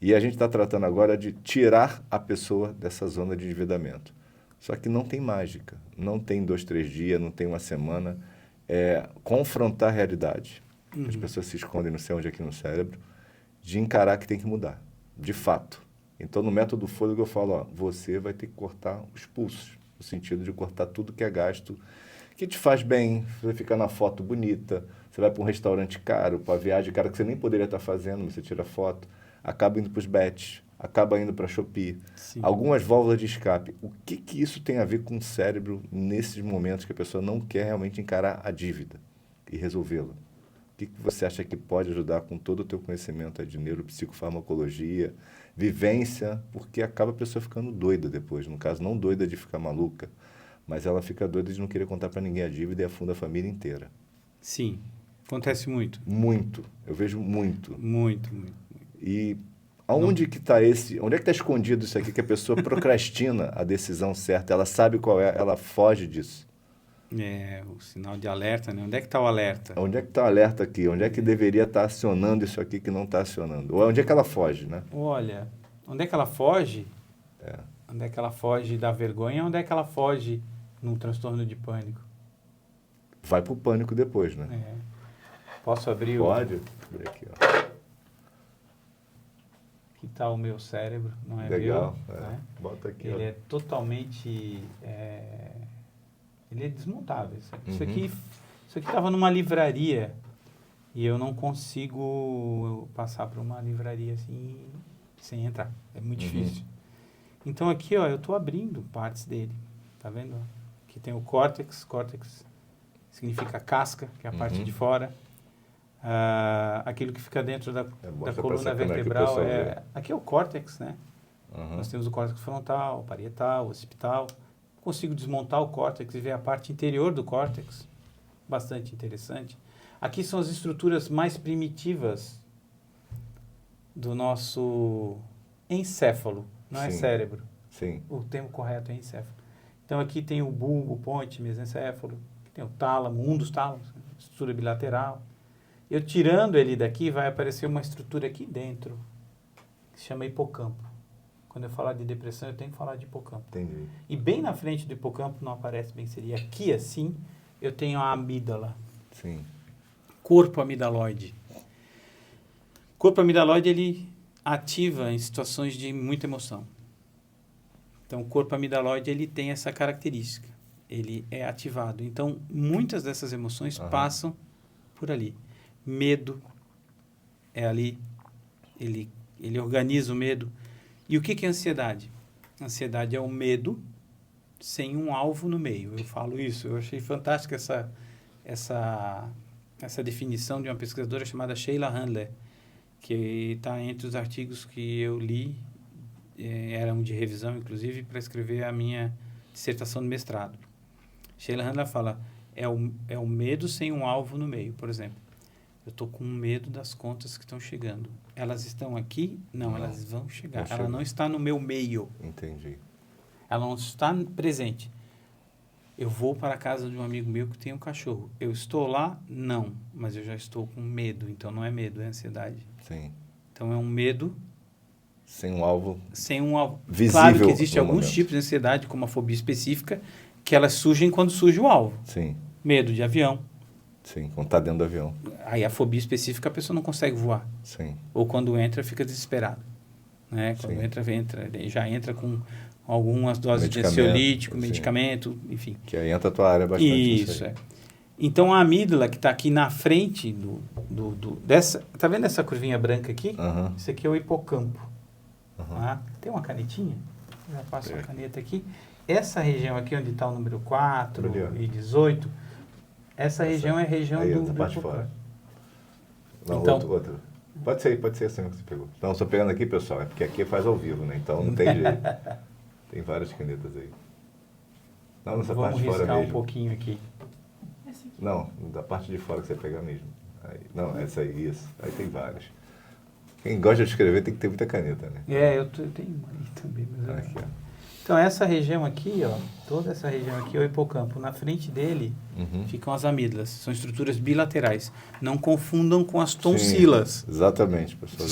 B: E a gente está tratando agora de tirar a pessoa dessa zona de endividamento. Só que não tem mágica. Não tem 2, 3 dias, não tem uma semana. É confrontar a realidade. As pessoas se escondem não sei onde aqui no cérebro. De encarar que tem que mudar. De fato. Então, no método fôlego, eu falo, ó, você vai ter que cortar os pulsos. No sentido de cortar tudo que é gasto, que te faz bem, você fica na foto bonita, você vai para um restaurante caro, para viagem cara que você nem poderia estar fazendo, você tira foto, acaba indo para os bets, acaba indo para a Shopee.
A: Sim.
B: Algumas válvulas de escape. O que isso tem a ver com o cérebro nesses momentos que a pessoa não quer realmente encarar a dívida e resolvê-la? O que você acha que pode ajudar com todo o teu conhecimento de neuropsicofarmacologia, vivência, porque acaba a pessoa ficando doida depois. No caso, não doida de ficar maluca, mas ela fica doida de não querer contar para ninguém a dívida e afunda a família inteira.
A: Sim, acontece muito.
B: Muito, eu vejo muito.
A: Muito.
B: E aonde que está onde é que está escondido isso aqui, que a pessoa procrastina a decisão certa, ela sabe qual é, ela foge disso?
A: É, o sinal de alerta, né? Onde é que está o alerta?
B: Onde é que está o alerta aqui? Onde é que deveria estar acionando isso aqui que não está acionando? Ou onde é que ela foge, né?
A: Olha, onde é que ela foge?
B: É.
A: Onde é que ela foge da vergonha? Onde é que ela foge num transtorno de pânico?
B: Vai pro pânico depois, né?
A: É. Posso abrir
B: Pode? Abrir aqui, ó.
A: Aqui está o meu cérebro, não é
B: Legal.
A: meu?
B: É.
A: Né?
B: Bota aqui,
A: Ele
B: ó.
A: é totalmente... Ele é desmontável. Isso aqui estava numa livraria e eu não consigo passar por uma livraria assim sem entrar. É muito difícil. Então aqui, ó, eu estou abrindo partes dele. Tá vendo? Aqui tem o córtex. Córtex significa casca, que é a parte de fora. Aquilo que fica dentro da coluna vertebral. Aqui é o córtex, né? Nós temos o córtex frontal, parietal, occipital. Consigo desmontar o córtex e ver a parte interior do córtex. Bastante interessante. Aqui são as estruturas mais primitivas do nosso encéfalo. Não é cérebro.
B: Sim.
A: O termo correto é encéfalo. Então, aqui tem o bulbo, o ponte, mesencéfalo. Aqui tem o tálamo, um dos tálamos, estrutura bilateral. Eu tirando ele daqui, vai aparecer uma estrutura aqui dentro, que se chama hipocampo. Quando eu falar de depressão, eu tenho que falar de hipocampo.
B: Entendi.
A: E bem na frente do hipocampo, não aparece bem, seria aqui assim, eu tenho a amígdala.
B: Sim.
A: Corpo amidaloide. Corpo amidaloide, ele ativa em situações de muita emoção. Então, o corpo amidaloide, ele tem essa característica. Ele é ativado. Então, muitas dessas emoções passam por ali. Medo é ali. Ele organiza o medo. E o que é ansiedade? Ansiedade é o medo sem um alvo no meio. Eu falo isso. Eu achei fantástica essa definição de uma pesquisadora chamada Sheila Handler, que está entre os artigos que eu li, eram de revisão, inclusive, para escrever a minha dissertação de mestrado. Sheila Handler fala, é o medo sem um alvo no meio. Por exemplo, eu estou com medo das contas que estão chegando. Elas estão aqui? Não, elas vão chegar. Ela não está no meu meio.
B: Entendi.
A: Ela não está presente. Eu vou para a casa de um amigo meu que tem um cachorro. Eu estou lá? Não. Mas eu já estou com medo. Então, não é medo, é ansiedade.
B: Sim.
A: Então, é um medo...
B: Sem um alvo
A: sem um alvo.
B: visível.
A: Claro que existem alguns
B: momento.
A: tipos de ansiedade, como a fobia específica, que elas surgem quando surge o alvo.
B: Sim.
A: Medo de avião.
B: Sim, quando está dentro do avião.
A: Aí a fobia específica a pessoa não consegue voar.
B: Sim.
A: Ou quando entra, fica desesperado. Né? Quando entra, já entra com algumas doses de ansiolítico, medicamento, enfim.
B: Que aí entra a tua área bastante.
A: Isso, é. Então, a amígdala que está aqui na frente dessa... Tá vendo essa curvinha branca aqui? Isso aqui é o hipocampo. Tem uma canetinha? Já passo a caneta aqui. Essa região aqui, onde está o número 4 e 18, essa região é a região
B: aí,
A: do
B: parte
A: hipocampo.
B: fora. Não,
A: então,
B: outro. Pode ser assim que você pegou. Então, estou pegando aqui, pessoal, é porque aqui faz ao vivo, né? Então não tem jeito. Tem várias canetas aí. Não, nessa parte de fora mesmo.
A: Vamos riscar um pouquinho aqui.
B: Não, da parte de fora que você pegar mesmo. Aí, não, essa aí, isso. Aí tem várias. Quem gosta de escrever tem que ter muita caneta, né?
A: Eu tenho uma aí também. Mas
B: Aqui, ó.
A: Então, essa região aqui, ó, toda essa região aqui é o hipocampo. Na frente dele ficam as amígdalas. São estruturas bilaterais. Não confundam com as tonsilas.
B: Sim, exatamente, pessoal.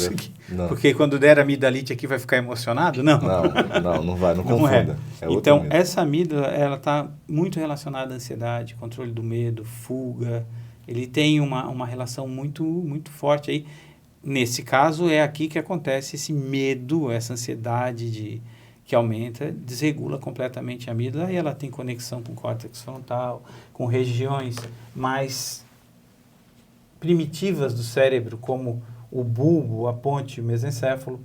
B: Não.
A: Porque quando der amidalite aqui vai ficar emocionado? Não.
B: Não vai, não
A: Não
B: confunda.
A: Então, essa amígdala, ela está muito relacionada à ansiedade, controle do medo, fuga. Ele tem uma relação muito, muito forte aí. Nesse caso, é aqui que acontece esse medo, essa ansiedade que aumenta, desregula completamente a amígdala e ela tem conexão com o córtex frontal, com regiões mais primitivas do cérebro, como o bulbo, a ponte, o mesencéfalo.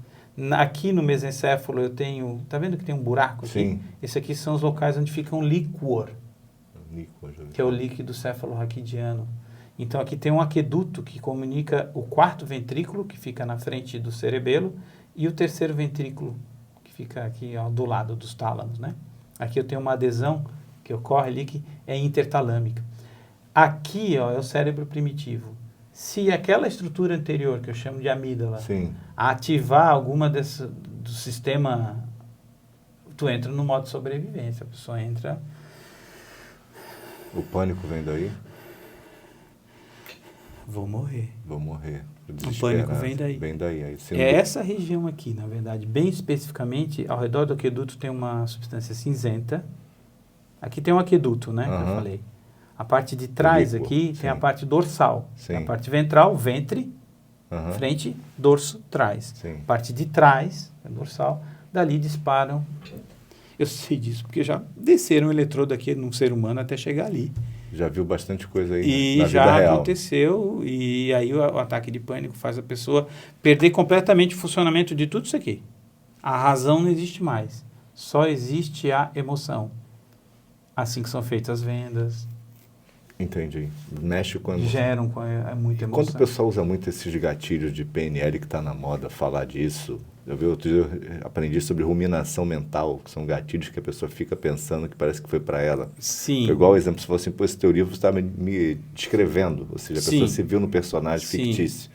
A: Aqui no mesencéfalo eu tenho... Tá vendo que tem um buraco aqui?
B: Sim.
A: Esse aqui são os locais onde fica um líquor, que é o líquido céfalo-raquidiano. Então aqui tem um aqueduto que comunica o quarto ventrículo, que fica na frente do cerebelo, e o terceiro ventrículo, fica aqui ó, do lado dos tálamos, né? Aqui eu tenho uma adesão que ocorre ali que é intertalâmica. Aqui ó, é o cérebro primitivo. Se aquela estrutura anterior, que eu chamo de amígdala, ativar alguma do sistema, tu entra no modo sobrevivência, a pessoa entra...
B: O pânico vem daí?
A: Vou morrer.
B: O
A: pânico vem daí.
B: Aí,
A: essa região aqui, na verdade, bem especificamente, ao redor do aqueduto tem uma substância cinzenta. Aqui tem um aqueduto, né, que eu falei. A parte de trás aqui tem a parte dorsal. A parte ventral, ventre, frente, dorso, trás. A parte de trás, é dorsal, dali disparam. Eu sei disso, porque já desceram um eletrodo aqui num ser humano até chegar ali.
B: Já viu bastante coisa aí
A: e
B: na vida real.
A: E já aconteceu, e aí o ataque de pânico faz a pessoa perder completamente o funcionamento de tudo isso aqui. A razão não existe mais, só existe a emoção. Assim que são feitas as vendas.
B: Entendi. Mexe com a emoção.
A: Geram muita emoção.
B: Quando o pessoal usa muito esses gatilhos de PNL que está na moda, falar disso... Eu aprendi sobre ruminação mental, que são gatilhos que a pessoa fica pensando que parece que foi para ela.
A: Sim.
B: Foi igual o exemplo, se fosse, esse teu livro, você estava me descrevendo, ou seja, a pessoa se viu no personagem fictício.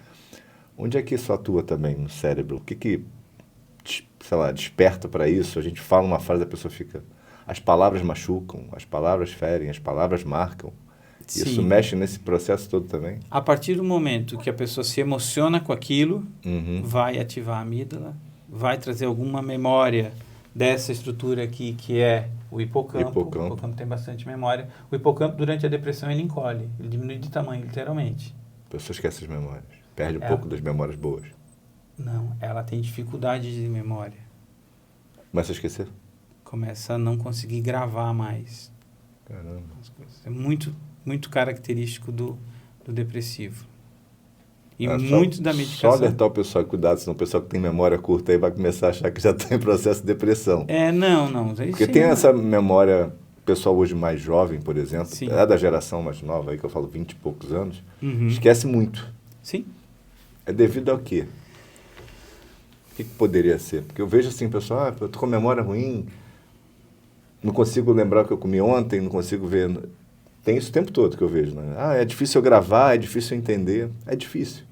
B: Onde é que isso atua também no cérebro? O que sei lá, desperta para isso? A gente fala uma frase, a pessoa fica... As palavras machucam, as palavras ferem, as palavras marcam. Isso mexe nesse processo todo também?
A: A partir do momento que a pessoa se emociona com aquilo, vai ativar a amígdala, vai trazer alguma memória dessa estrutura aqui, que é o hipocampo. O hipocampo tem bastante memória. O hipocampo, durante a depressão, ele encolhe, ele diminui de tamanho, literalmente.
B: A pessoa esquece as memórias, perde um pouco das memórias boas.
A: Não, ela tem dificuldade de memória.
B: Começa a esquecer?
A: Começa a não conseguir gravar mais.
B: Caramba.
A: É muito característico do depressivo. E muito da medicação...
B: Só alertar o pessoal, cuidado, senão o pessoal que tem memória curta aí vai começar a achar que já está em processo de depressão.
A: Não.
B: Porque tem essa memória, o pessoal hoje mais jovem, por exemplo, é da geração mais nova, aí que eu falo 20 e poucos anos, esquece muito.
A: Sim.
B: É devido ao quê? O que poderia ser? Porque eu vejo assim, pessoal, eu estou com memória ruim, não consigo lembrar o que eu comi ontem, não consigo ver... Tem isso o tempo todo que eu vejo, né? É difícil eu gravar, é difícil eu entender. É difícil.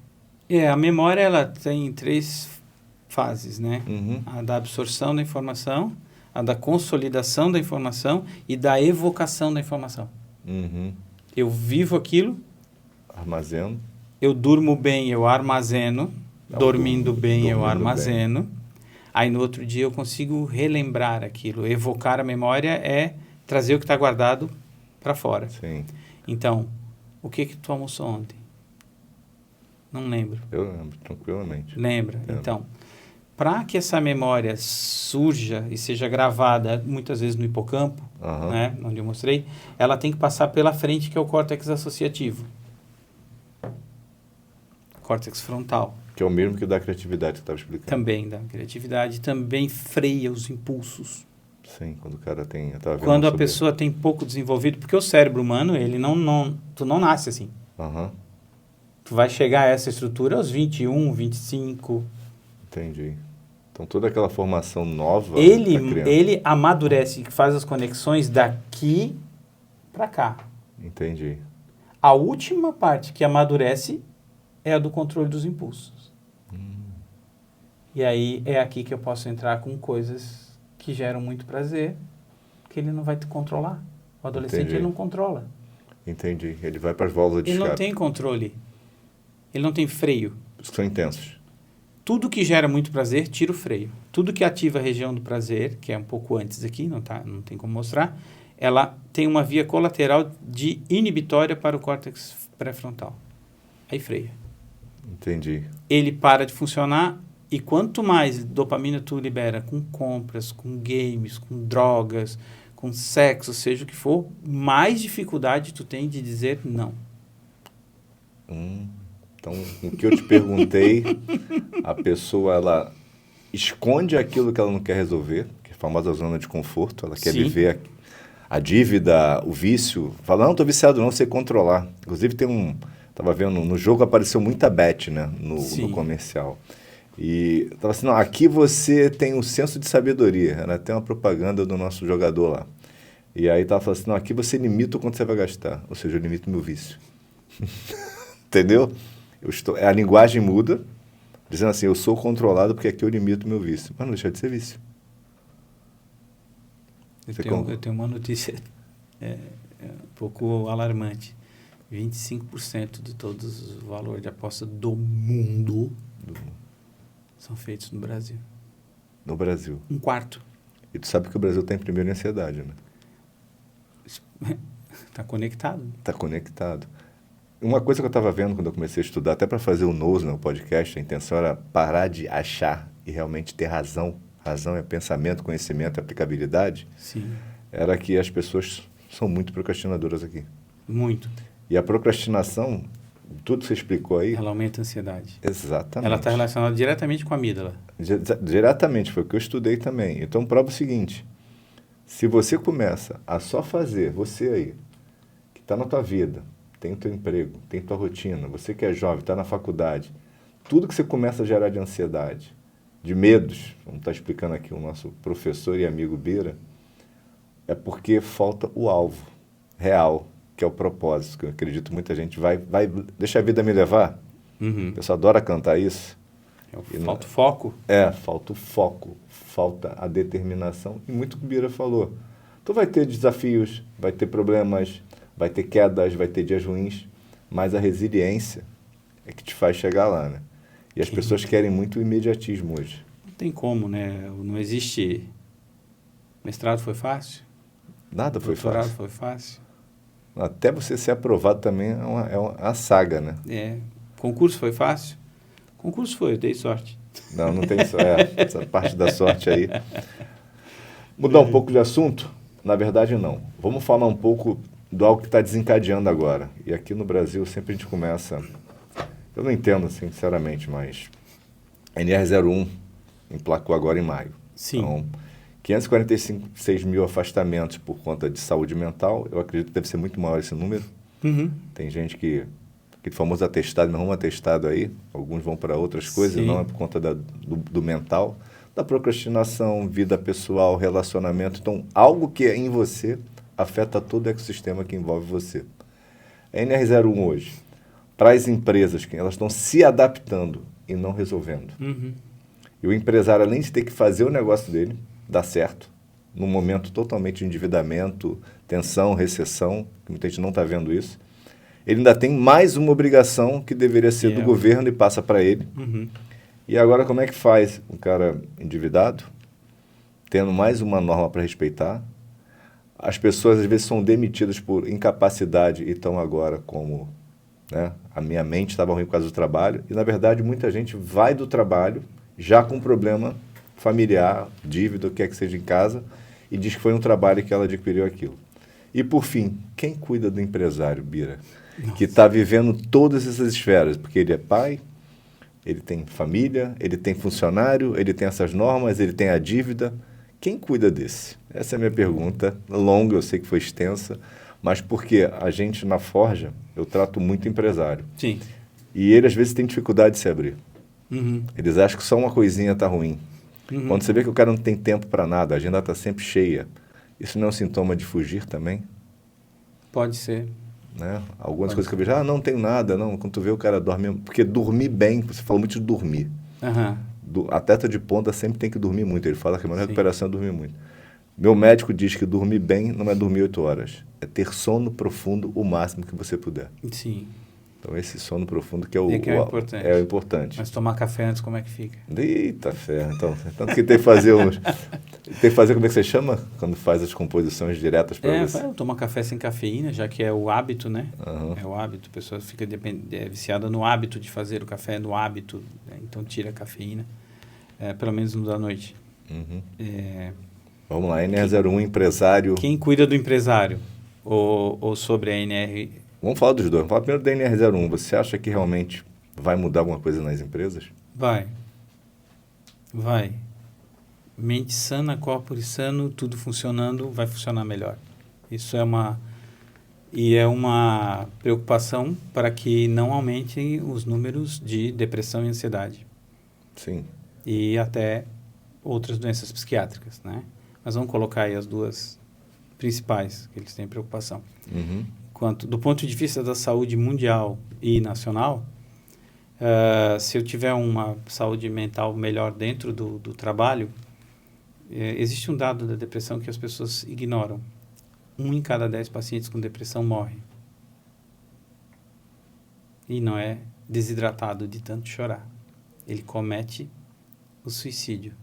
A: A memória, ela tem 3 fases, né? A da absorção da informação, a da consolidação da informação e da evocação da informação. Eu vivo aquilo.
B: Armazeno.
A: Eu durmo bem, eu armazeno. Dormindo bem, eu armazeno. Aí, no outro dia, eu consigo relembrar aquilo. Evocar a memória é trazer o que está guardado para fora.
B: Sim.
A: Então, o que tu almoçou ontem? Não lembro.
B: Eu lembro, tranquilamente.
A: Lembra? Então, para que essa memória surja e seja gravada, muitas vezes no hipocampo, né, onde eu mostrei, ela tem que passar pela frente, que é o córtex associativo. Córtex frontal.
B: Que é o mesmo que dá criatividade que você estava explicando.
A: Também dá criatividade, também freia os impulsos.
B: Sim, quando o cara tem...
A: Quando a pessoa tem pouco desenvolvido, porque o cérebro humano, ele tu não nasce assim. Tu Tu vai chegar a essa estrutura aos 21, 25.
B: Entendi. Então, toda aquela formação nova...
A: Ele amadurece, faz as conexões daqui para cá.
B: Entendi.
A: A última parte que amadurece é a do controle dos impulsos. E aí é aqui que eu posso entrar com coisas que geram muito prazer, que ele não vai te controlar. O adolescente,
B: Entendi.
A: ele não controla.
B: Entendi. Ele vai para as válvulas de
A: Ele
B: escape.
A: não tem controle. Ele não tem freio.
B: São intensos.
A: Tudo que gera muito prazer, tira o freio. Tudo que ativa a região do prazer, que é um pouco antes aqui, não tem como mostrar, ela tem uma via colateral de inibitória para o córtex pré-frontal. Aí freia.
B: Entendi.
A: Ele para de funcionar e quanto mais dopamina tu libera com compras, com games, com drogas, com sexo, seja o que for, mais dificuldade tu tem de dizer não.
B: Então, o que eu te perguntei, a pessoa, ela esconde aquilo que ela não quer resolver, que é a famosa zona de conforto, ela quer
A: Sim.
B: viver a dívida, o vício, fala, não, tô viciado não, sei controlar. Inclusive tava vendo, no jogo apareceu muita bet, né, no comercial. E tava assim, não, aqui você tem um senso de sabedoria, era até uma propaganda do nosso jogador lá. E aí tava falando assim, não, aqui você limita o quanto você vai gastar, ou seja, eu limito o meu vício. Entendeu? A linguagem muda, dizendo assim, eu sou controlado porque aqui eu limito o meu vício. Mas não deixa de ser vício.
A: Eu tenho uma notícia um pouco alarmante. 25% de todos os valores de aposta do mundo são feitos no Brasil.
B: No Brasil.
A: 1/4.
B: E tu sabe que o Brasil está em primeiro em ansiedade, né?
A: Está conectado.
B: Está conectado. Uma coisa que eu estava vendo quando eu comecei a estudar, até para fazer o Nose, no podcast, a intenção era parar de achar e realmente ter razão. Razão é pensamento, conhecimento, aplicabilidade.
A: Sim.
B: Era que as pessoas são muito procrastinadoras aqui.
A: Muito.
B: E a procrastinação, tudo que você explicou aí...
A: Ela aumenta a ansiedade.
B: Exatamente.
A: Ela está relacionada diretamente com a amígdala.
B: Diretamente, foi o que eu estudei também. Então, prova o seguinte, se você começa a só fazer, você aí, que está na tua vida, tem o teu emprego, tem tua rotina, você que é jovem, está na faculdade, tudo que você começa a gerar de ansiedade, de medos, vamos estar explicando aqui o nosso professor e amigo Bira, é porque falta o alvo real, que é o propósito, que eu acredito muita gente vai deixa a vida me levar. O pessoal adora cantar isso.
A: Falta o foco.
B: Falta o foco, falta a determinação, e muito que o Bira falou. Tu vai ter desafios, vai ter problemas, vai ter quedas, vai ter dias ruins, mas a resiliência é que te faz chegar lá, né? E as pessoas querem muito o imediatismo hoje.
A: Não tem como, né? Não existe... Mestrado foi fácil?
B: Nada foi fácil.
A: Doutorado foi fácil?
B: Até você ser aprovado também é uma saga, né?
A: Concurso foi fácil? Concurso foi, eu dei sorte.
B: Não tem essa parte da sorte aí. Mudar um pouco de assunto? Na verdade, não. Vamos falar um pouco do algo que está desencadeando agora. E aqui no Brasil sempre a gente começa... Eu não entendo, sinceramente, mas... NR01 emplacou agora em maio.
A: Sim.
B: Então, 546 mil afastamentos por conta de saúde mental. Eu acredito que deve ser muito maior esse número. Tem gente que... Aquele famoso atestado, não um atestado aí. Alguns vão para outras coisas,
A: Sim.
B: não é por conta do mental. Da procrastinação, vida pessoal, relacionamento. Então, algo que é em você afeta todo o ecossistema que envolve você. A NR01 hoje, para as empresas, que elas estão se adaptando e não resolvendo. E o empresário, além de ter que fazer o negócio dele dar certo, num momento totalmente de endividamento, tensão, recessão, que muita gente não está vendo isso, ele ainda tem mais uma obrigação que deveria ser do governo e passa para ele. E agora como é que faz um cara endividado, tendo mais uma norma para respeitar? As pessoas às vezes são demitidas por incapacidade e estão agora como... Né? A minha mente estava ruim por causa do trabalho. E, na verdade, muita gente vai do trabalho já com problema familiar, dívida, o que é que seja em casa, e diz que foi no trabalho que ela adquiriu aquilo. E, por fim, quem cuida do empresário, Bira? Nossa. Que está vivendo todas essas esferas, porque ele é pai, ele tem família, ele tem funcionário, ele tem essas normas, ele tem a dívida. Quem cuida desse? Essa é a minha pergunta, longa, eu sei que foi extensa, mas porque a gente na Forja, eu trato muito empresário.
A: Sim.
B: E ele, às vezes, tem dificuldade de se abrir.
A: Uhum.
B: Eles acham que só uma coisinha está ruim.
A: Uhum.
B: Quando você vê que o cara não tem tempo para nada, a agenda está sempre cheia, isso não é um sintoma de fugir também?
A: Pode ser.
B: Né? Algumas coisas que eu vejo, não tenho nada, não. Quando tu vê o cara dorme, porque dormir bem, você falou muito de dormir.
A: Uhum.
B: Atleta de ponta sempre tem que dormir muito. Ele fala que a melhor
A: Sim.
B: recuperação é dormir muito. Meu médico diz que dormir bem não é dormir 8 horas, é ter sono profundo o máximo que você puder.
A: Sim.
B: Então esse sono profundo que
A: importante.
B: É o importante.
A: Mas tomar café antes, como é que fica?
B: Eita ferro, então. Tanto que tem que fazer tem que fazer, como é que você chama? Quando faz as composições diretas para você.
A: Tomar café sem cafeína, já que é o hábito, né?
B: Uhum.
A: É o hábito, a pessoa fica viciada no hábito de fazer o café, no hábito, né? Então tira a cafeína, pelo menos no da noite.
B: Uhum. Vamos lá, NR01, empresário.
A: Quem cuida do empresário ou sobre a NR?
B: Vamos falar dos dois. Vamos falar primeiro da NR01. Você acha que realmente vai mudar alguma coisa nas empresas?
A: Vai. Mente sana, corpo sano, tudo funcionando, vai funcionar melhor. Isso é uma preocupação para que não aumentem os números de depressão e ansiedade.
B: Sim.
A: E até outras doenças psiquiátricas, né? Mas vamos colocar aí as duas principais que eles têm preocupação.
B: Uhum.
A: Do ponto de vista da saúde mundial e nacional, se eu tiver uma saúde mental melhor dentro do trabalho, existe um dado da depressão que as pessoas ignoram. 1 em cada 10 pacientes com depressão morre. E não é desidratado de tanto chorar. Ele comete o suicídio.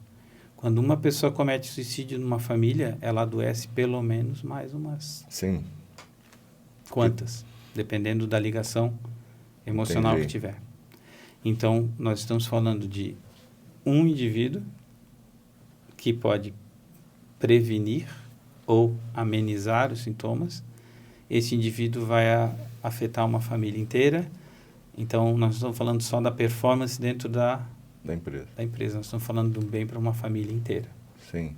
A: Quando uma pessoa comete suicídio numa família, ela adoece pelo menos mais umas...
B: Sim.
A: Quantas? Dependendo da ligação emocional
B: Entendi.
A: que tiver. Então, nós estamos falando de um indivíduo que pode prevenir ou amenizar os sintomas. Esse indivíduo vai afetar uma família inteira. Então, nós estamos falando só da performance dentro da empresa. Nós estamos falando do bem para uma família inteira.
B: Sim.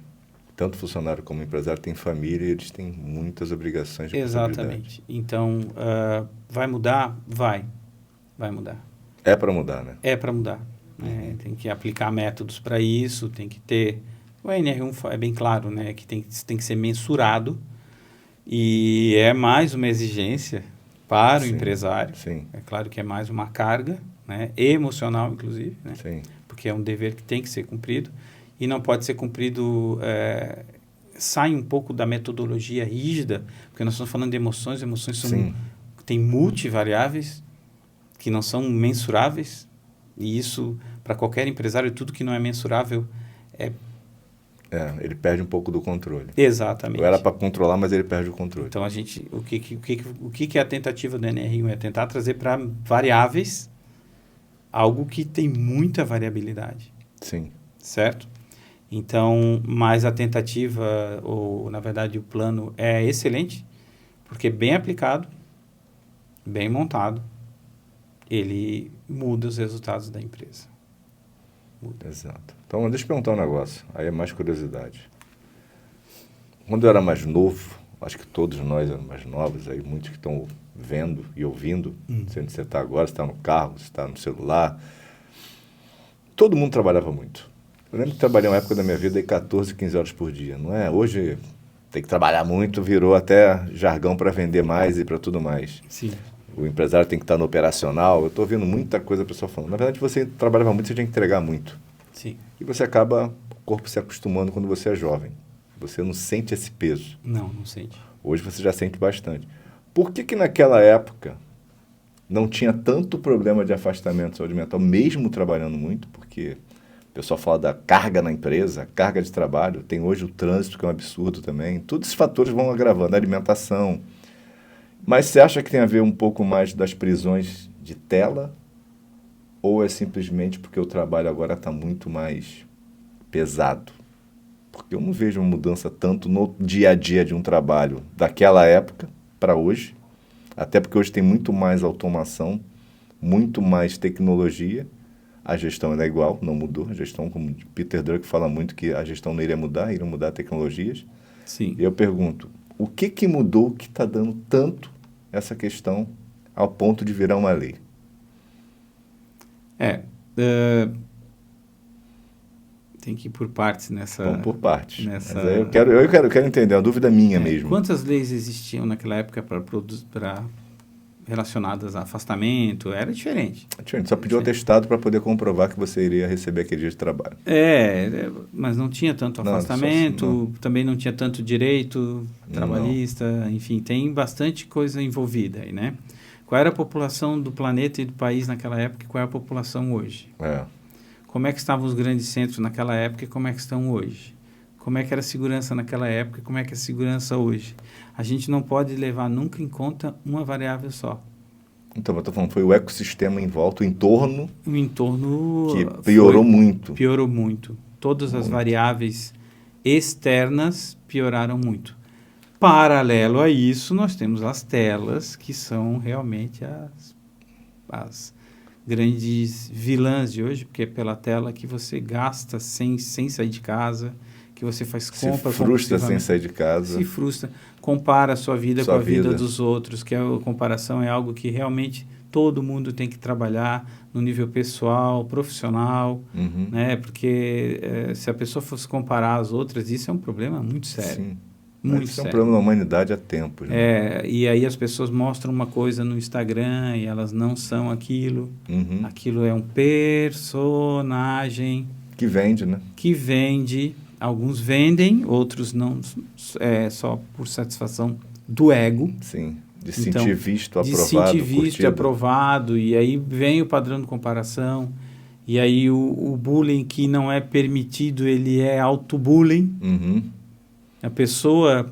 B: Tanto funcionário como empresário tem família e eles têm muitas obrigações de
A: Exatamente. Então, vai mudar? Vai mudar.
B: É para mudar, né?
A: É para mudar.
B: Uhum.
A: Tem que aplicar métodos para isso, tem que ter... O NR1 é bem claro, né? Que tem que ser mensurado e é mais uma exigência para o empresário.
B: Sim.
A: É claro que é mais uma carga, né? Emocional, inclusive, né?
B: Sim.
A: Porque é um dever que tem que ser cumprido e não pode ser cumprido... sai um pouco da metodologia rígida, porque nós estamos falando de emoções têm multivariáveis que não são mensuráveis, e isso, para qualquer empresário, tudo que não é mensurável
B: ele perde um pouco do controle.
A: Exatamente.
B: Ou era para controlar, mas ele perde o controle.
A: Então, o que é a tentativa do NR1? É tentar trazer para variáveis algo que tem muita variabilidade.
B: Sim.
A: Certo? Então, mas a tentativa, ou na verdade o plano é excelente, porque bem aplicado, bem montado, ele muda os resultados da empresa. Muda.
B: Exato. Então, deixa eu perguntar um negócio, aí é mais curiosidade. Quando eu era mais novo, acho que todos nós éramos mais novos, aí muitos que estão vendo e ouvindo, não sei onde você está agora, se está no carro, se está no celular, todo mundo trabalhava muito. Eu lembro que trabalhei uma época da minha vida aí 14, 15 horas por dia, não é? Hoje tem que trabalhar muito, virou até jargão para vender mais e para tudo mais.
A: Sim.
B: O empresário tem que estar no operacional. Eu estou ouvindo muita coisa a pessoa falando. Na verdade, você trabalhava muito, você tinha que entregar muito.
A: Sim.
B: E você acaba, o corpo se acostumando quando você é jovem. Você não sente esse peso.
A: Não sente.
B: Hoje você já sente bastante. Por que naquela época não tinha tanto problema de afastamento de saúde mental, mesmo trabalhando muito? Porque o pessoal fala da carga na empresa, carga de trabalho. Tem hoje o trânsito, que é um absurdo também. Todos esses fatores vão agravando. A alimentação. Mas você acha que tem a ver um pouco mais das prisões de tela? Ou é simplesmente porque o trabalho agora está muito mais pesado? Porque eu não vejo uma mudança tanto no dia a dia de um trabalho daquela época para hoje. Até porque hoje tem muito mais automação, muito mais tecnologia. A gestão ainda é igual, não mudou. A gestão, como Peter Drucker fala muito, que a gestão não iria mudar tecnologias.
A: Sim.
B: E eu pergunto, o que mudou que está dando tanto essa questão ao ponto de virar uma lei?
A: Tem que ir por partes nessa...
B: Vamos por partes.
A: Nessa...
B: Mas aí eu quero entender, é uma dúvida minha mesmo.
A: Quantas leis existiam naquela época para relacionadas a afastamento? Era diferente.
B: Só pediu um atestado para poder comprovar que você iria receber aquele dia de trabalho.
A: Mas não tinha tanto afastamento, também não tinha tanto direito trabalhista, enfim, tem bastante coisa envolvida aí, né? Qual era a população do planeta e do país naquela época e qual é a população hoje? Como é que estavam os grandes centros naquela época e como é que estão hoje? Como é que era a segurança naquela época e como é que é a segurança hoje? A gente não pode levar nunca em conta uma variável só.
B: Então, eu estou falando, foi o ecossistema em volta, o entorno...
A: O entorno...
B: Que piorou muito.
A: Piorou muito. Todas as variáveis externas pioraram muito. Paralelo a isso, nós temos as telas, que são realmente as grandes vilãs de hoje, porque é pela tela que você gasta sem sair de casa, que você faz compra...
B: Se frustra sem sair de casa.
A: Se frustra, compara a sua vida com a vida dos outros, que a comparação é algo que realmente todo mundo tem que trabalhar no nível pessoal, profissional, né? Porque se a pessoa fosse comparar as outras, isso é um problema muito sério.
B: Sim.
A: Muito
B: isso
A: sério.
B: É um problema da humanidade há tempos. Né?
A: E aí as pessoas mostram uma coisa no Instagram e elas não são aquilo. Aquilo é um personagem...
B: Que vende, né?
A: Que vende. Alguns vendem, outros não, só por satisfação do ego.
B: Sim, de sentir visto, aprovado,
A: de sentir visto e aprovado. E aí vem o padrão de comparação. E aí o bullying que não é permitido, ele é auto-bullying. A pessoa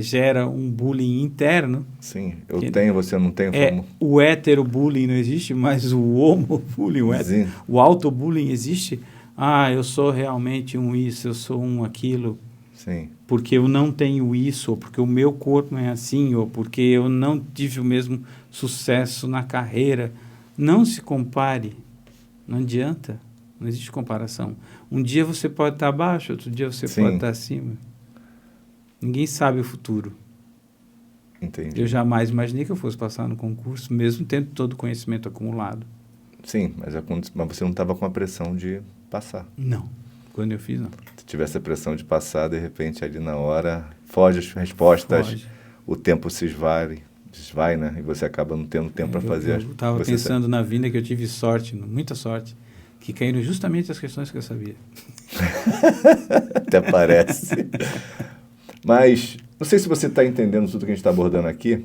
A: gera um bullying interno.
B: Sim, tenho, você não tem.
A: O hétero-bullying não existe, mas o homo-bullying, o auto-bullying existe. Eu sou realmente um isso, eu sou um aquilo.
B: Sim.
A: Porque eu não tenho isso, ou porque o meu corpo não é assim, ou porque eu não tive o mesmo sucesso na carreira. Não se compare. Não adianta. Não existe comparação. Um dia você pode estar abaixo, outro dia você pode estar acima. Ninguém sabe o futuro.
B: Entendi.
A: Eu jamais imaginei que eu fosse passar no concurso, mesmo tendo todo o conhecimento acumulado.
B: Sim, mas você não estava com a pressão de passar.
A: Não. Quando eu fiz, não.
B: Se tivesse a pressão de passar, de repente, ali na hora, foge as respostas, o tempo se esvai, né? E você acaba não tendo tempo para fazer as...
A: Eu estava pensando na vinda que eu tive sorte, muita sorte, que caíram justamente as questões que eu sabia.
B: Até parece. Mas, não sei se você está entendendo tudo que a gente está abordando aqui.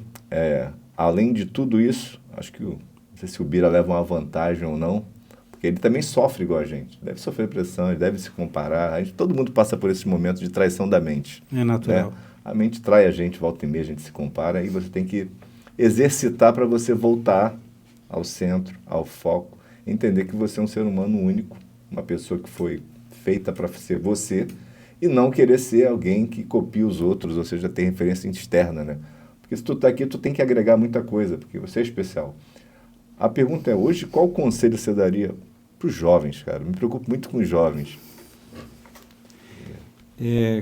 B: Além de tudo isso, acho que não sei se o Bira leva uma vantagem ou não, porque ele também sofre igual a gente. Deve sofrer pressão, ele deve se comparar. Todo mundo passa por esses momentos de traição da mente.
A: É natural.
B: Né? A mente trai a gente, volta e meia, a gente se compara, e você tem que exercitar para você voltar ao centro, ao foco, entender que você é um ser humano único, uma pessoa que foi feita para ser você, e não querer ser alguém que copia os outros, ou seja, tem referência externa, né? Porque se tu tá aqui, tu tem que agregar muita coisa, porque você é especial. A pergunta é, hoje, qual conselho você daria para os jovens, cara? Me preocupo muito com os jovens.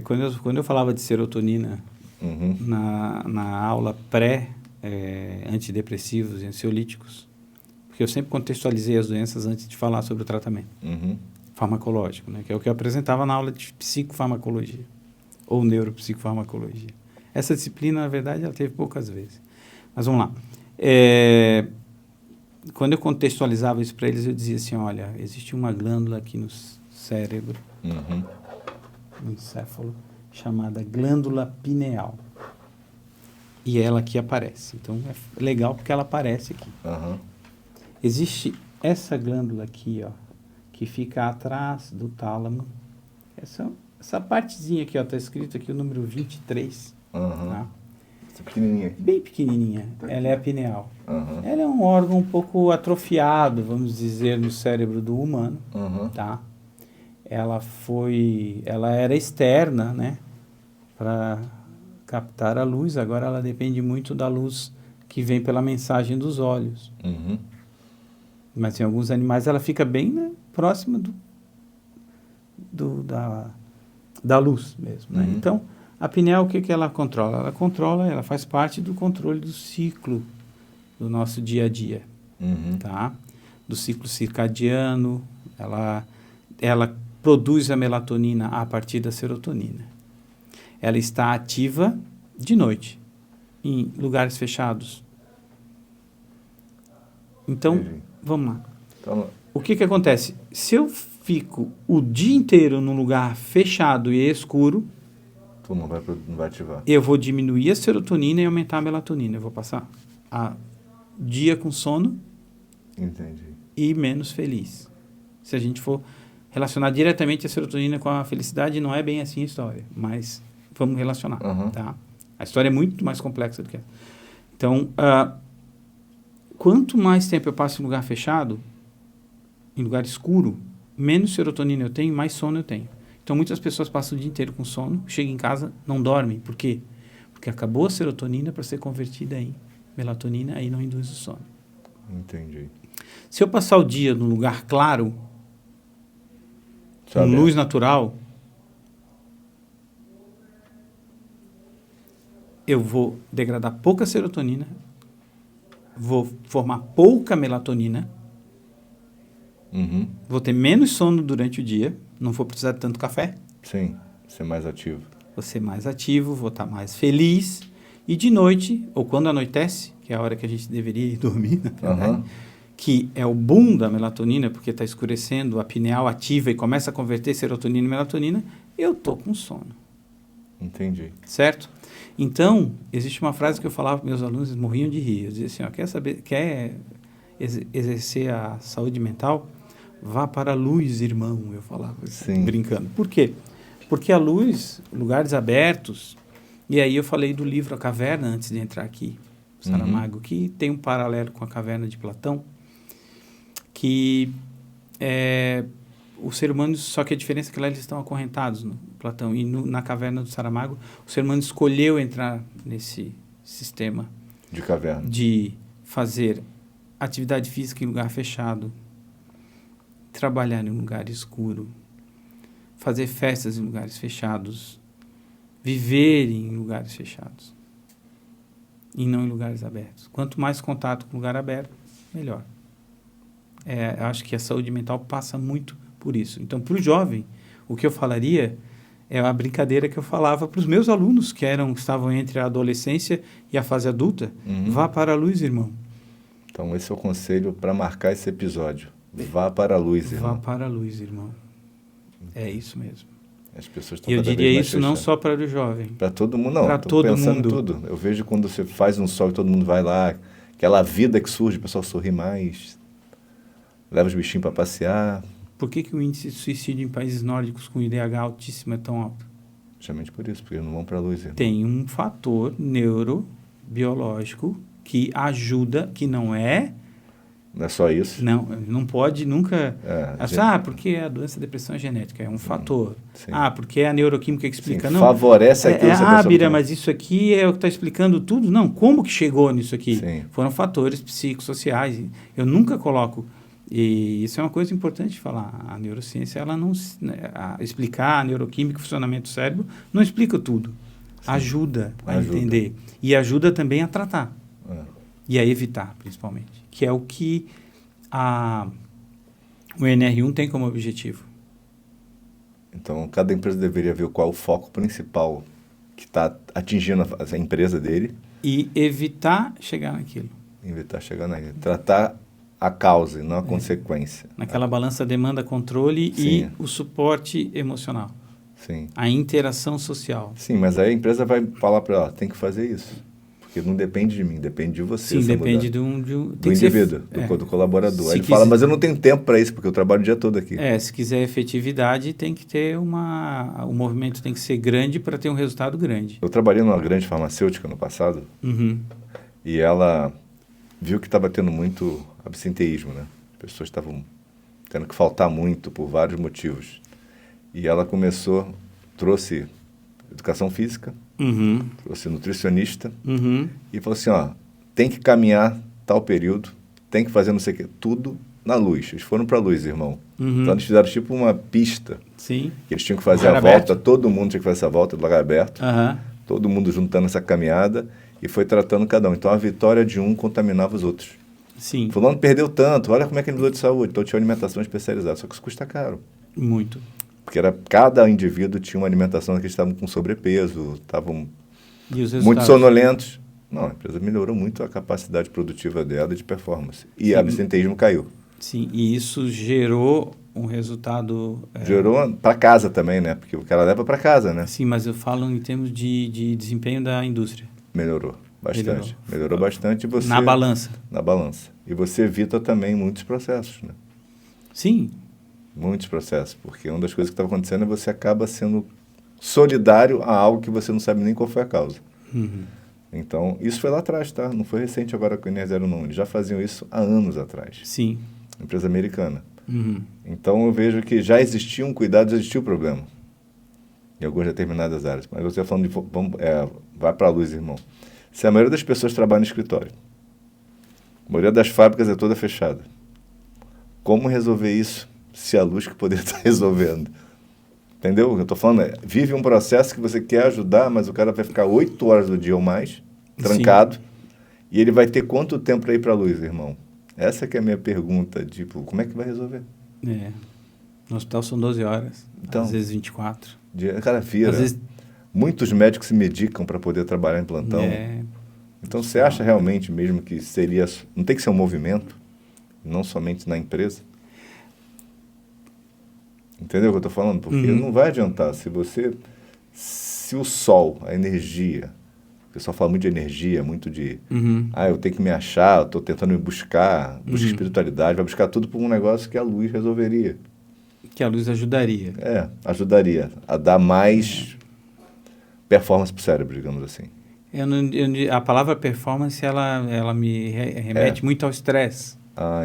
A: Quando eu falava de serotonina na aula antidepressivos e ansiolíticos, porque eu sempre contextualizei as doenças antes de falar sobre o tratamento farmacológico, né? Que é o que eu apresentava na aula de psicofarmacologia ou neuropsicofarmacologia. Essa disciplina, na verdade, ela teve poucas vezes. Mas vamos lá. Quando eu contextualizava isso para eles, eu dizia assim, olha, existe uma glândula aqui no cérebro, no encéfalo, chamada glândula pineal. E ela aqui aparece. Então, é legal porque ela aparece aqui. Existe essa glândula aqui, ó, que fica atrás do tálamo. Essa partezinha aqui, ó, está escrito aqui o número 23. Tá?
B: Essa pequenininha.
A: Bem pequenininha. Ela é a pineal. Ela é um órgão um pouco atrofiado, vamos dizer, no cérebro do humano. Tá? Ela era externa, né? Para captar a luz. Agora ela depende muito da luz que vem pela mensagem dos olhos. Mas em alguns animais ela fica bem, né, próxima da luz mesmo. Né? Então, a pineal, o que ela controla? Ela faz parte do controle do ciclo do nosso dia a dia. Tá? do ciclo circadiano, ela produz a melatonina a partir da serotonina. Ela está ativa de noite, em lugares fechados. Então, vamos lá.
B: Então,
A: o que acontece? Se eu fico o dia inteiro num lugar fechado e escuro,
B: tu não vai ativar.
A: eu vou diminuir a serotonina e aumentar a melatonina. Eu vou passar a dia com sono.
B: Entendi.
A: E menos feliz. Se a gente for relacionar diretamente a serotonina com a felicidade, não é bem assim a história, mas vamos relacionar, tá? A história é muito mais complexa do que essa. Então, quanto mais tempo eu passo em lugar fechado, em lugar escuro, menos serotonina eu tenho, mais sono eu tenho. Então, muitas pessoas passam o dia inteiro com sono, chegam em casa, não dormem. Por quê? Porque acabou a serotonina para ser convertida em melatonina, aí não induz o sono.
B: Entendi.
A: Se eu passar o dia num lugar claro, com luz natural, eu vou degradar pouca serotonina, vou formar pouca melatonina, vou ter menos sono durante o dia, não vou precisar de tanto café.
B: Sim, ser mais ativo.
A: Vou ser mais ativo, vou estar mais feliz. E de noite, ou quando anoitece, que é a hora que a gente deveria ir dormir, na verdade, que é o boom da melatonina, porque está escurecendo, a pineal ativa e começa a converter serotonina em melatonina, eu estou com sono.
B: Entendi.
A: Certo? Então, existe uma frase que eu falava para meus alunos, eles morriam de rir. Eu dizia assim, quer exercer a saúde mental? Vá para a luz, irmão, eu falava assim, brincando. Por quê? Porque a luz, lugares abertos, e aí eu falei do livro A Caverna antes de entrar aqui, Saramago, que tem um paralelo com a Caverna de Platão, que o ser humano, só que a diferença é que lá eles estão acorrentados no Platão, e na Caverna do Saramago, o ser humano escolheu entrar nesse sistema
B: de caverna,
A: de fazer atividade física em lugar fechado, trabalhar em um lugar escuro, fazer festas em lugares fechados, viver em lugares fechados e não em lugares abertos. Quanto mais contato com lugar aberto, melhor. Eu acho que a saúde mental passa muito por isso. Então, para o jovem, o que eu falaria é a brincadeira que eu falava para os meus alunos, que estavam entre a adolescência e a fase adulta. Vá para a luz, irmão.
B: Então, esse é o conselho para marcar esse episódio. Vá para a luz, irmão.
A: Vá para a luz, irmão. É isso mesmo.
B: As pessoas estão
A: eu diria isso não só para o jovem.
B: Para todo mundo, não.
A: Para todo mundo.
B: Tudo. Eu vejo quando você faz um sol e todo mundo vai lá, aquela vida que surge, o pessoal sorri mais, leva os bichinhos para passear.
A: Por que o índice de suicídio em países nórdicos com IDH altíssimo é tão alto?
B: Justamente por isso, porque eles não vão para a luz. Irmão.
A: Tem um fator neurobiológico que ajuda, que não é...
B: Não é só isso?
A: Não pode nunca... porque a doença da depressão é genética, é um fator.
B: Sim.
A: Porque é a neuroquímica que explica.
B: Sim,
A: não,
B: favorece aquilo.
A: Bira, mas isso aqui é o que está explicando tudo? Não, como que chegou nisso aqui?
B: Sim.
A: Foram fatores psicossociais. Eu nunca coloco... E isso é uma coisa importante de falar. A neurociência, ela não... explicar a neuroquímica, o funcionamento do cérebro, não explica tudo. Sim. Ajuda a entender. E ajuda também a tratar. E a evitar, principalmente. Que é o que o NR1 tem como objetivo.
B: Então, cada empresa deveria ver qual é o foco principal que está atingindo a empresa dele.
A: E evitar chegar naquilo.
B: Tratar a causa e não a consequência.
A: Naquela balança demanda-controle e o suporte emocional.
B: Sim.
A: A interação social.
B: Sim, mas aí a empresa vai falar para ela, tem que fazer isso. Porque não depende de mim, depende de você.
A: Sim, depende do
B: indivíduo, do colaborador. Aí ele fala, mas eu não tenho tempo para isso, porque eu trabalho o dia todo aqui.
A: Se quiser efetividade, tem que ter o movimento tem que ser grande para ter um resultado grande.
B: Eu trabalhei numa grande farmacêutica no passado, e ela viu que estava tendo muito absenteísmo, né? As pessoas estavam tendo que faltar muito por vários motivos. E ela trouxe educação física, trouxe nutricionista, e falou assim, tem que caminhar tal período, tem que fazer não sei o quê, tudo na luz. Eles foram para a luz, irmão. Então eles fizeram tipo uma pista,
A: Sim.
B: que eles tinham que fazer a volta, todo mundo tinha que fazer essa volta do lugar aberto, todo mundo juntando essa caminhada, e foi tratando cada um. Então a vitória de um contaminava os outros.
A: Sim.
B: Fulano perdeu tanto, olha como é que ele mudou de saúde. Então tinha alimentação especializada, só que isso custa caro.
A: Muito.
B: Porque cada indivíduo tinha uma alimentação que eles estavam com sobrepeso, estavam
A: E os
B: muito
A: resultados?
B: sonolentos. Não, a empresa melhorou muito a capacidade produtiva dela e de performance. E
A: Sim.
B: absenteísmo caiu.
A: Sim, e isso gerou um resultado...
B: Gerou para casa também, né? Porque o cara leva para casa, né?
A: Sim, mas eu falo em termos de desempenho da indústria.
B: Melhorou bastante. Melhorou bastante. E você,
A: Na balança.
B: Na balança. E você evita também muitos processos, né?
A: Sim.
B: Muitos processos. Porque uma das coisas que estava acontecendo é você acaba sendo solidário a algo que você não sabe nem qual foi a causa.
A: Uhum.
B: Então, isso foi lá atrás, tá? Não foi recente agora com o NR0, não. Eles já faziam isso há anos atrás.
A: Sim.
B: Empresa americana.
A: Uhum.
B: Então, eu vejo que já existia um cuidado, já existia o problema. Em algumas determinadas áreas. Mas você está falando de... vai para a luz, irmão. Se a maioria das pessoas trabalha no escritório, a maioria das fábricas é toda fechada, como resolver isso se a luz que poderia estar resolvendo? Entendeu? O que eu estou falando vive um processo que você quer ajudar, mas o cara vai ficar 8 horas do dia ou mais, trancado, sim, e ele vai ter quanto tempo para ir para a luz, irmão? Essa que é a minha pergunta, tipo, como é que vai resolver?
A: No hospital são 12 horas, então, às vezes 24.
B: Cara, vira. Às vezes... Muitos médicos se medicam para poder trabalhar em plantão. Então, você acha realmente mesmo que seria... Não tem que ser um movimento, não somente na empresa? Entendeu o que eu estou falando? Porque não vai adiantar. Se o sol, a energia... O pessoal fala muito de energia, muito de... eu tenho que me achar, eu estou tentando me buscar espiritualidade, vai buscar tudo por um negócio que a luz resolveria.
A: Que a luz ajudaria.
B: Ajudaria a dar mais... performance para o cérebro, digamos assim.
A: A palavra performance, ela me remete muito ao estresse.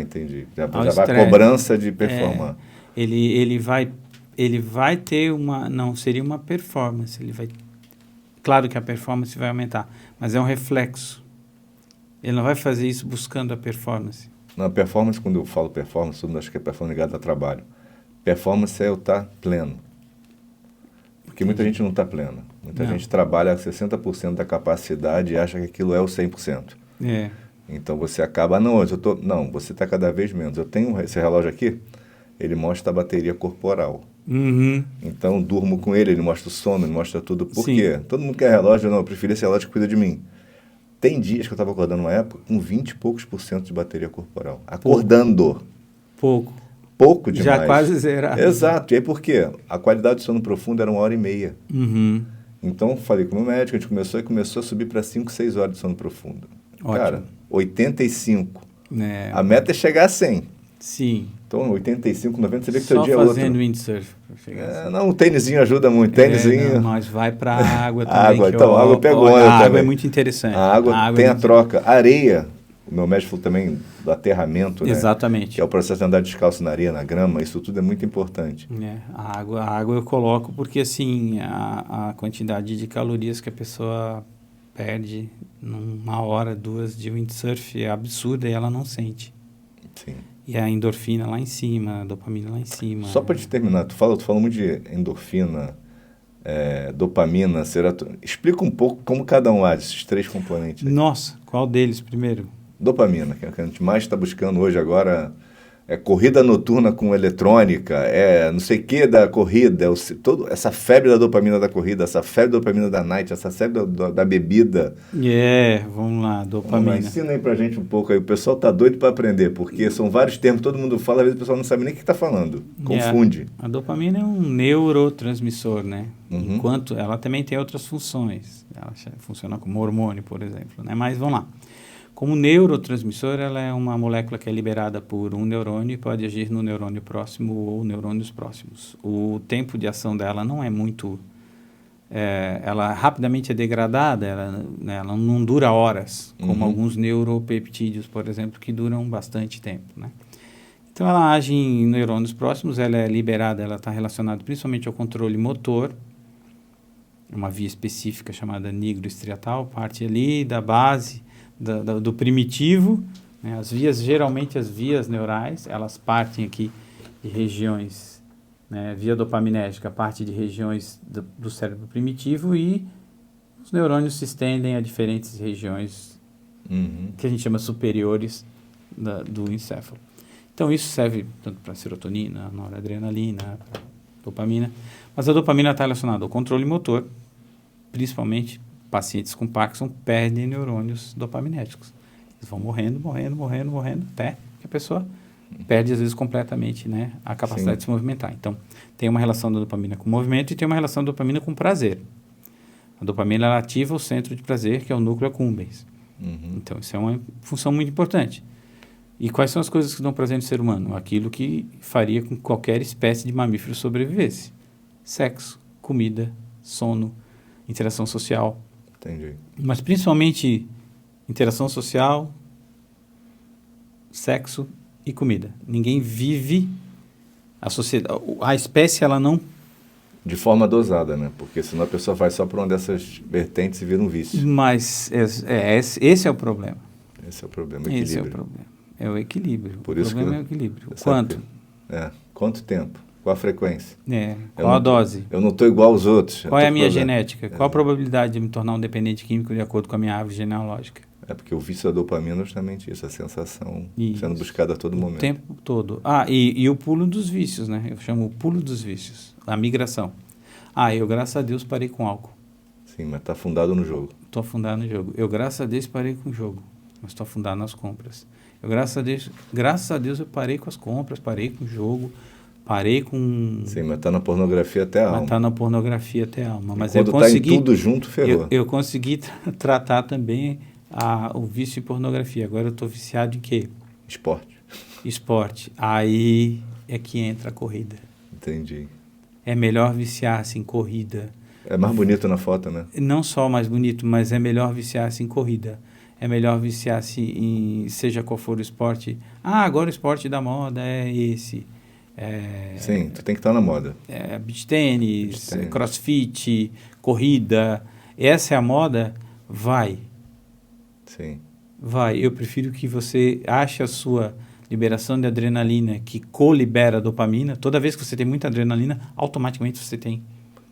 B: Entendi. Já vai a cobrança de performar.
A: Ele vai ter uma... Não seria uma performance. Claro que a performance vai aumentar, mas é um reflexo. Ele não vai fazer isso buscando a performance.
B: Na performance, quando eu falo performance, todo mundo acha que é performance ligada a trabalho. Performance é eu estar pleno. Porque muita gente não está plena. Muita gente trabalha a 60% da capacidade e acha que aquilo é o 100%. Então você acaba, você está cada vez menos. Eu tenho esse relógio aqui, ele mostra a bateria corporal. Então durmo com ele mostra o sono, ele mostra tudo. Por quê? Todo mundo quer relógio, eu prefiro esse relógio que cuida de mim. Tem dias que eu estava acordando uma época com 20 e poucos % de bateria corporal. Acordando. Pouco demais.
A: Já quase zerado.
B: Exato. E aí por quê? A qualidade do sono profundo era 1h30. Então, falei com o meu médico, a gente começou a subir para 5, 6 horas de sono profundo.
A: Ótimo.
B: Cara, 85. A meta é chegar a 100.
A: Sim.
B: Então, 85, 90, você vê que seu dia é outro.
A: Só fazendo windsurf.
B: Não, o tênisinho ajuda muito. Tênisinho.
A: Mas vai para a água também.
B: A água pegou.
A: A água é muito interessante.
B: A água tem a troca. Areia. O meu médico falou também do aterramento, né?
A: Exatamente.
B: Que é o processo de andar descalço na areia, na grama. Isso tudo é muito importante.
A: A água eu coloco porque, assim, a quantidade de calorias que a pessoa perde numa hora, 2 de windsurf é absurda e ela não sente.
B: Sim.
A: E a endorfina lá em cima, a dopamina lá em cima.
B: Só para te terminar, tu fala muito de endorfina, dopamina, serotonina. Explica um pouco como cada um age, esses 3 componentes aí.
A: Nossa, qual deles primeiro?
B: Dopamina, que é o que a gente mais está buscando hoje agora, é corrida noturna com eletrônica, não sei o que da corrida, essa febre da dopamina da corrida, essa febre da dopamina da night, essa febre da bebida.
A: Vamos lá, dopamina.
B: Ensina aí pra gente um pouco aí, o pessoal tá doido para aprender, porque são vários termos, todo mundo fala, às vezes o pessoal não sabe nem o que está falando, confunde.
A: A dopamina é um neurotransmissor, né? Enquanto ela também tem outras funções, ela funciona como hormônio, por exemplo, né? Mas vamos lá. Como neurotransmissor, ela é uma molécula que é liberada por um neurônio e pode agir no neurônio próximo ou neurônios próximos. O tempo de ação dela não é muito... ela rapidamente é degradada, ela não dura horas, como alguns neuropeptídeos, por exemplo, que duram bastante tempo, né? Então, ela age em neurônios próximos, ela é liberada, ela está relacionada principalmente ao controle motor, uma via específica chamada nigroestriatal, parte ali da base... Do primitivo, né? Geralmente as vias neurais, elas partem aqui de regiões, né? Via dopaminérgica parte de regiões do cérebro primitivo e os neurônios se estendem a diferentes regiões que a gente chama superiores do encéfalo. Então, isso serve tanto para serotonina, noradrenalina, dopamina, mas a dopamina está relacionada ao controle motor, principalmente pacientes com Parkinson perdem neurônios dopaminéticos. Eles vão morrendo, até que a pessoa perde, às vezes, completamente, né, a capacidade de se movimentar. Então, tem uma relação da dopamina com o movimento e tem uma relação da dopamina com o prazer. A dopamina ela ativa o centro de prazer, que é o núcleo accumbens. Então, isso é uma função muito importante. E quais são as coisas que dão prazer no ser humano? Aquilo que faria com que qualquer espécie de mamífero sobrevivesse. Sexo, comida, sono, interação social.
B: Entendi.
A: Mas principalmente interação social, sexo e comida. Ninguém vive a sociedade. A espécie, ela não...
B: De forma dosada, né? Porque senão a pessoa vai só para uma dessas vertentes e vira um vício.
A: Mas esse é o problema.
B: Esse é o problema, o equilíbrio.
A: Esse é o problema. É o equilíbrio.
B: Por
A: o
B: isso
A: problema
B: que
A: é o equilíbrio.
B: Quanto? Quanto tempo? Qual a frequência?
A: Qual a dose?
B: Eu não estou igual aos outros.
A: Qual é a minha genética? Qual a probabilidade de me tornar um dependente químico de acordo com a minha árvore genealógica?
B: É porque o vício da dopamina é justamente isso, a sensação sendo buscada a todo momento.
A: O tempo todo. E o pulo dos vícios, né? Eu chamo o pulo dos vícios, a migração. Eu, graças a Deus, parei com álcool.
B: Sim, mas está afundado no jogo.
A: Estou afundado no jogo. Eu, graças a Deus, parei com o jogo, mas estou afundado nas compras. Eu, graças a Deus, eu parei com as compras, parei com o jogo, parei com...
B: Sim, mas está na pornografia até a alma.
A: Mas está na pornografia até a alma. Mas
B: quando
A: eu consegui...
B: Está em tudo junto, ferrou.
A: Eu consegui tratar também o vício em pornografia. Agora eu estou viciado em quê? Esporte. Aí é que entra a corrida.
B: Entendi.
A: É melhor viciar-se em corrida.
B: É mais bonito na foto, né?
A: Não só mais bonito, mas é melhor viciar-se em corrida. É melhor viciar-se em, seja qual for o esporte. Agora o esporte da moda é esse.
B: Sim, tu tem que estar na moda.
A: Beach tênis, crossfit, corrida. Essa é a moda, vai.
B: Sim.
A: Vai. Eu prefiro que você ache a sua liberação de adrenalina, que colibera dopamina. Toda vez que você tem muita adrenalina, automaticamente você tem.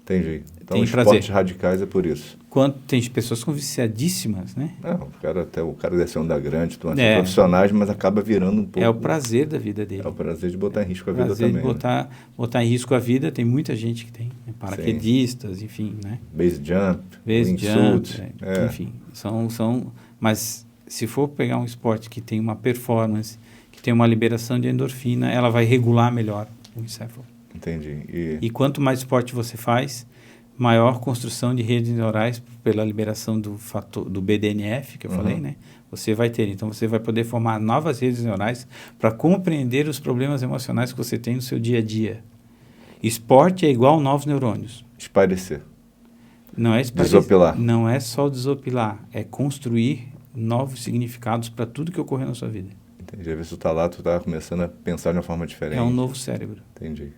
B: Entendi. Então,
A: tem
B: esportes
A: prazer.
B: radicais é por isso.
A: Tem pessoas com viciadíssimas, né?
B: O cara deve ser onda grande, profissionais, mas acaba virando um pouco...
A: É o prazer da vida dele.
B: É o prazer de botar em risco a vida
A: também.
B: O prazer
A: de botar em risco a vida, tem muita gente que tem. Né? Paraquedistas, enfim, né?
B: Base jump,
A: enfim. Mas se for pegar um esporte que tem uma performance, que tem uma liberação de endorfina, ela vai regular melhor o encéfalo.
B: Entendi.
A: E quanto mais esporte você faz, maior construção de redes neurais pela liberação do BDNF, que eu falei, né? Você vai ter. Então, você vai poder formar novas redes neurais para compreender os problemas emocionais que você tem no seu dia a dia. Esporte é igual novos neurônios.
B: Espairecer.
A: Não é espairecer.
B: Desopilar.
A: Não é só desopilar. É construir novos significados para tudo que ocorrer na sua vida.
B: Entendi. Às vezes tu está lá, tu está começando a pensar de uma forma diferente.
A: É um novo cérebro.
B: Entendi.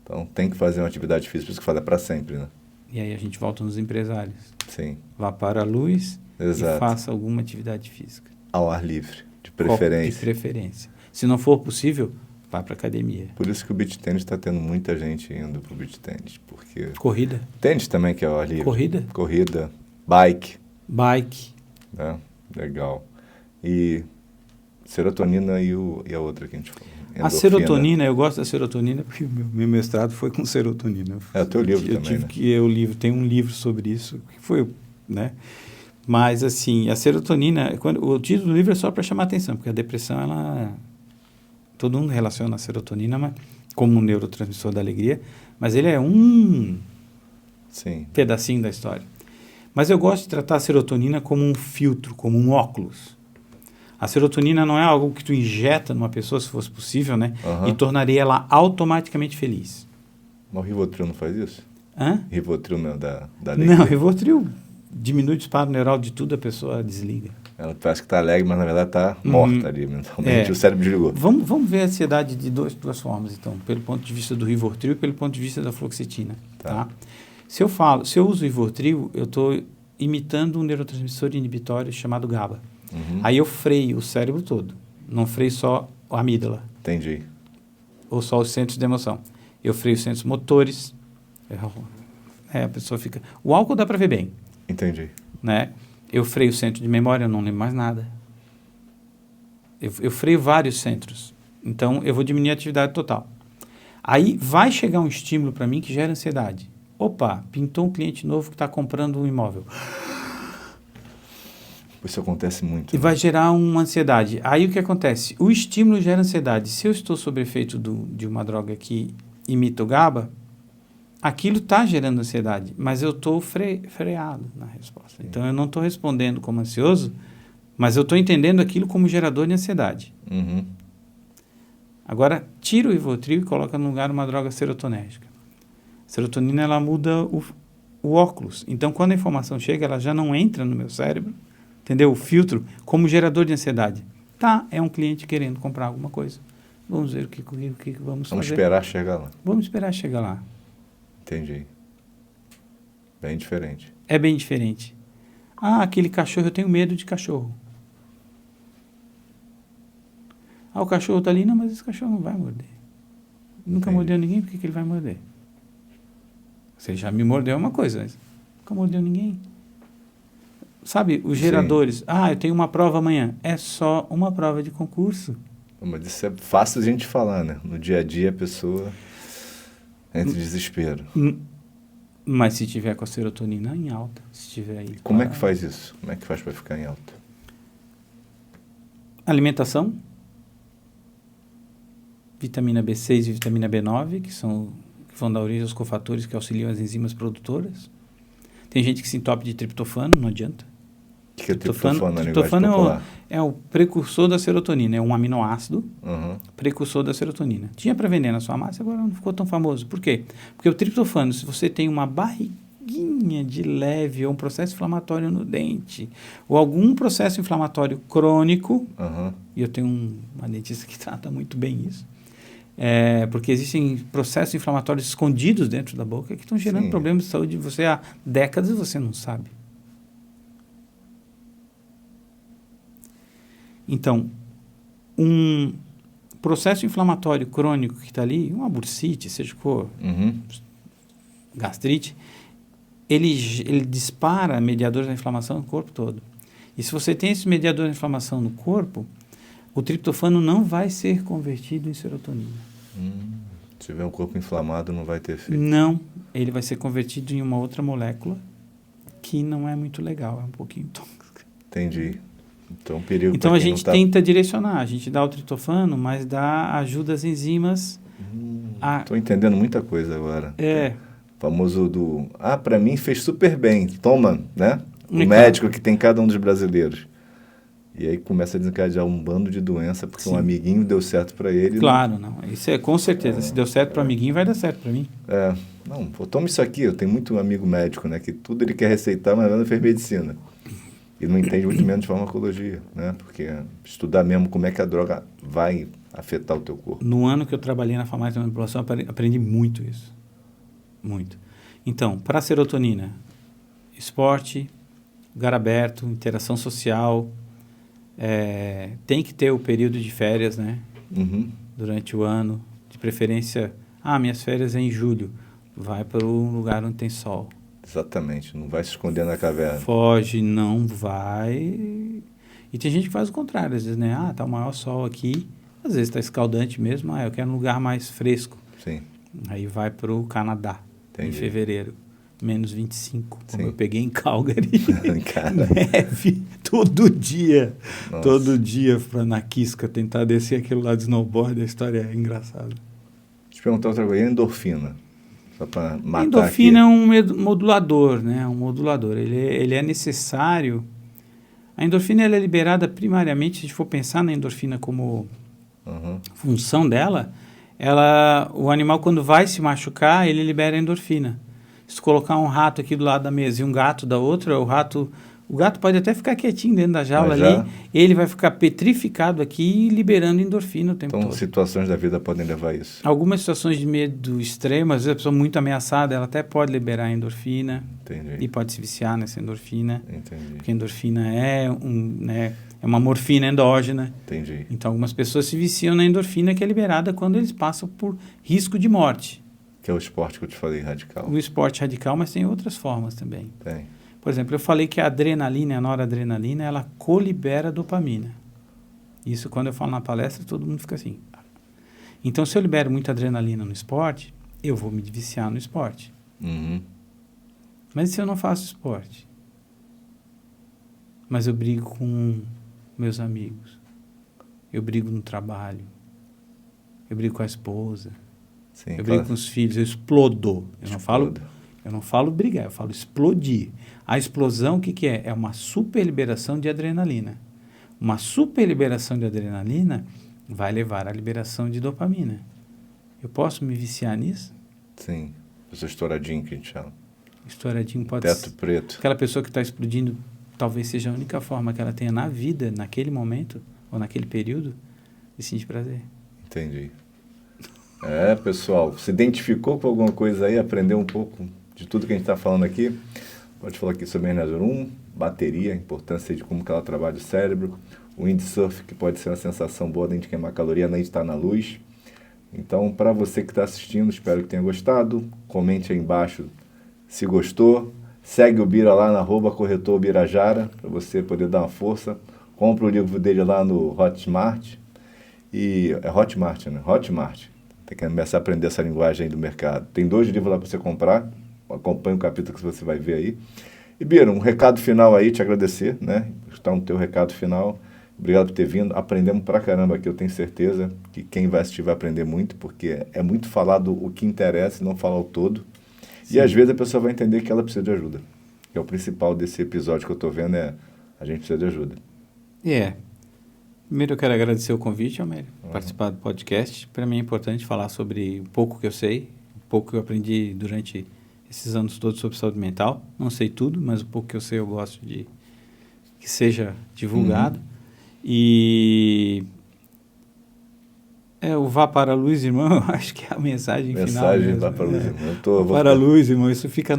B: Então, tem que fazer uma atividade física, por isso que fala para sempre, né?
A: E aí a gente volta nos empresários.
B: Sim.
A: Vá para a luz e faça alguma atividade física.
B: Ao ar livre, de preferência.
A: De preferência. Se não for possível, vá para a academia.
B: Por isso que o beach tênis está tendo muita gente indo para o beach tênis, porque...
A: Corrida.
B: Tênis também, que é ao ar livre.
A: Corrida.
B: Bike.
A: Né?
B: Legal. E serotonina e a outra que a gente falou.
A: A serotonina, eu gosto da serotonina porque meu mestrado foi com serotonina.
B: É o teu livro também,
A: tive que ler o livro, tem um livro sobre isso, que foi, né? Mas, assim, a serotonina, o título do livro é só para chamar a atenção, porque a depressão, todo mundo relaciona a serotonina como um neurotransmissor da alegria, mas ele é pedacinho da história. Mas eu gosto de tratar a serotonina como um filtro, como um óculos. A serotonina não é algo que tu injeta numa pessoa, se fosse possível, né? E tornaria ela automaticamente feliz.
B: Mas o Rivotril não faz isso? Rivotril não, da
A: alegria? Não, Rivotril diminui o disparo neural de tudo, a pessoa desliga.
B: Ela parece que está alegre, mas na verdade está morta ali, mentalmente, o cérebro desligou.
A: Vamos ver a ansiedade de duas formas, então, pelo ponto de vista do Rivotril e pelo ponto de vista da fluoxetina. Tá? Se eu uso Rivotril, eu estou imitando um neurotransmissor inibitório chamado GABA. Aí eu freio o cérebro todo, não freio só a amígdala.
B: Entendi.
A: Ou só os centros de emoção. Eu freio os centros motores. A pessoa fica... O álcool dá para ver bem.
B: Entendi.
A: Né? Eu freio o centro de memória, eu não lembro mais nada. Eu freio vários centros. Então, eu vou diminuir a atividade total. Aí, vai chegar um estímulo para mim que gera ansiedade. Opa, pintou um cliente novo que está comprando um imóvel.
B: Isso acontece muito.
A: E vai gerar uma ansiedade. Aí, o que acontece? O estímulo gera ansiedade. Se eu estou sob efeito de uma droga que imita o GABA, aquilo está gerando ansiedade, mas eu estou freado na resposta. Então, eu não estou respondendo como ansioso, mas eu estou entendendo aquilo como gerador de ansiedade.
B: Uhum.
A: Agora, tira o Rivotril e coloca no lugar uma droga serotonérgica. A serotonina, ela muda o óculos. Então, quando a informação chega, ela já não entra no meu cérebro, entendeu? O filtro, como gerador de ansiedade. Tá, é um cliente querendo comprar alguma coisa. Vamos ver o que vamos fazer.
B: Vamos esperar chegar lá.
A: Vamos esperar chegar lá.
B: Entendi. Bem diferente.
A: É bem diferente. Ah, aquele cachorro, eu tenho medo de cachorro. Ah, o cachorro está ali. Não, mas esse cachorro não vai morder. Nunca
B: Entendi.
A: mordeu ninguém, por que ele vai morder? Você já me mordeu é uma coisa, mas nunca mordeu ninguém. Sabe, os geradores. Sim. Ah, eu tenho uma prova amanhã. É só uma prova de concurso.
B: Mas isso é fácil a gente falar, né? No dia a dia a pessoa entra em desespero.
A: Mas se tiver com a serotonina em alta, se tiver aí...
B: Como é que faz isso? Como é que faz para ficar em alta?
A: Alimentação, vitamina B6 e vitamina B9, que vão dar origem aos cofatores que auxiliam as enzimas produtoras. Tem gente que se entope de triptofano, não adianta.
B: O que é triptofano na linguagem popular?
A: É o precursor da serotonina, é um aminoácido precursor da serotonina. Tinha para vender na sua massa, agora não ficou tão famoso. Por quê? Porque o triptofano, se você tem uma barriguinha de leve ou um processo inflamatório no dente, ou algum processo inflamatório crônico, e eu tenho uma dentista que trata muito bem isso, porque existem processos inflamatórios escondidos dentro da boca que estão gerando problemas de saúde de você há décadas e você não sabe. Então, um processo inflamatório crônico que está ali, uma bursite, seja o que for, gastrite, ele dispara mediadores da inflamação no corpo todo. E se você tem esse mediador de inflamação no corpo, o triptofano não vai ser convertido em serotonina.
B: Se tiver um corpo inflamado, não vai ter efeito.
A: Não, ele vai ser convertido em uma outra molécula que não é muito legal, é um pouquinho tóxica.
B: Entendi. Então, perigo.
A: Então a gente tenta direcionar, a gente dá o triptofano, mas ajuda as enzimas
B: Estou entendendo muita coisa agora.
A: É.
B: O famoso para mim fez super bem, toma, né? O médico que tem cada um dos brasileiros. E aí começa a desencadear um bando de doença, porque um amiguinho deu certo para ele.
A: Claro, não. Isso é com certeza. Se deu certo para o amiguinho, vai dar certo para mim.
B: Não, toma isso aqui. Eu tenho muito amigo médico, né? Que tudo ele quer receitar, mas não fez medicina. E não entende muito menos de farmacologia, né? Porque estudar mesmo como é que a droga vai afetar o teu corpo.
A: No ano que eu trabalhei na farmácia de manipulação, aprendi muito isso. Muito. Então, para a serotonina, esporte, lugar aberto, interação social, tem que ter o período de férias, né? Durante o ano. De preferência, minhas férias é em julho. Vai para um lugar onde tem sol.
B: Exatamente, não vai se esconder na caverna.
A: Foge, não vai. E tem gente que faz o contrário, às vezes, né? Tá o maior sol aqui, às vezes está escaldante mesmo, eu quero um lugar mais fresco.
B: Sim.
A: Aí vai para o Canadá, em fevereiro, menos 25, como eu peguei em Calgary. Neve, todo dia. Nossa. Todo dia na Quisca, tentar descer aquele lado de snowboard, a história é engraçada.
B: Deixa eu te perguntar outra coisa, endorfina.
A: A endorfina é um modulador, né? Um modulador. Ele é necessário. A endorfina ela é liberada primariamente, se a gente for pensar na endorfina como função dela, o animal quando vai se machucar, ele libera a endorfina. Se colocar um rato aqui do lado da mesa e um gato da outra, o gato pode até ficar quietinho dentro da jaula ali, ele vai ficar petrificado aqui, liberando endorfina o tempo todo.
B: Então, situações da vida podem levar a isso?
A: Algumas situações de medo extremo, às vezes a pessoa muito ameaçada, ela até pode liberar endorfina.
B: Entendi.
A: E pode se viciar nessa endorfina.
B: Entendi.
A: Porque a endorfina é uma morfina endógena.
B: Entendi.
A: Então, algumas pessoas se viciam na endorfina que é liberada quando eles passam por risco de morte.
B: Que é o esporte que eu te falei, radical.
A: O esporte radical, mas tem outras formas também. Isso, quando eu falo na palestra, todo mundo fica assim. Então, se eu libero muita adrenalina no esporte, eu vou me viciar no esporte.
B: Uhum.
A: Mas e se eu não faço esporte? Mas eu brigo com meus amigos. Eu brigo no trabalho. Eu brigo com a esposa.
B: Sim,
A: eu brigo com os filhos. Eu explodo. Eu não falo brigar, eu falo explodir. A explosão, o que é? É uma super liberação de adrenalina. Uma super liberação de adrenalina vai levar à liberação de dopamina. Eu posso me viciar nisso?
B: Sim. Esse estouradinho que a gente chama.
A: Estouradinho pode
B: Teto
A: ser.
B: preto.
A: Aquela pessoa que está explodindo, talvez seja a única forma que ela tenha na vida, naquele momento, ou naquele período, de sentir prazer.
B: Entendi. Pessoal, se identificou com alguma coisa aí, aprendeu um pouco de tudo que a gente está falando aqui? Pode falar aqui sobre a Energizer 1, bateria, a importância de como que ela trabalha o cérebro, o windsurf, que pode ser uma sensação boa de queimar caloria, nem de estar na luz. Então, para você que está assistindo, espero que tenha gostado. Comente aí embaixo se gostou. Segue o Bira lá na @corretor Birajara, para você poder dar uma força. Compra o livro dele lá no Hotmart. E é Hotmart, né? Hotmart. Tem que começar a aprender essa linguagem aí do mercado. Tem 2 livros lá para você comprar. Acompanhe o capítulo que você vai ver aí. E, Bira, um recado final aí, te agradecer, né? Está no teu recado final. Obrigado por ter vindo. Aprendemos pra caramba aqui, eu tenho certeza que quem vai assistir vai aprender muito, porque é muito falado o que interessa e não falar o todo. Sim. E às vezes a pessoa vai entender que ela precisa de ajuda. Que é o principal desse episódio que eu estou vendo, a gente precisa de ajuda.
A: Primeiro eu quero agradecer o convite, Almério, participar do podcast. Para mim é importante falar sobre o pouco que eu sei, o pouco que eu aprendi durante esses anos todos sobre saúde mental. Não sei tudo, mas o pouco que eu sei eu gosto de que seja divulgado. E o vá para a luz, irmão, eu acho que é a mensagem final.
B: Mensagem vá para a luz, irmão.
A: Vá para a luz, irmão. Isso fica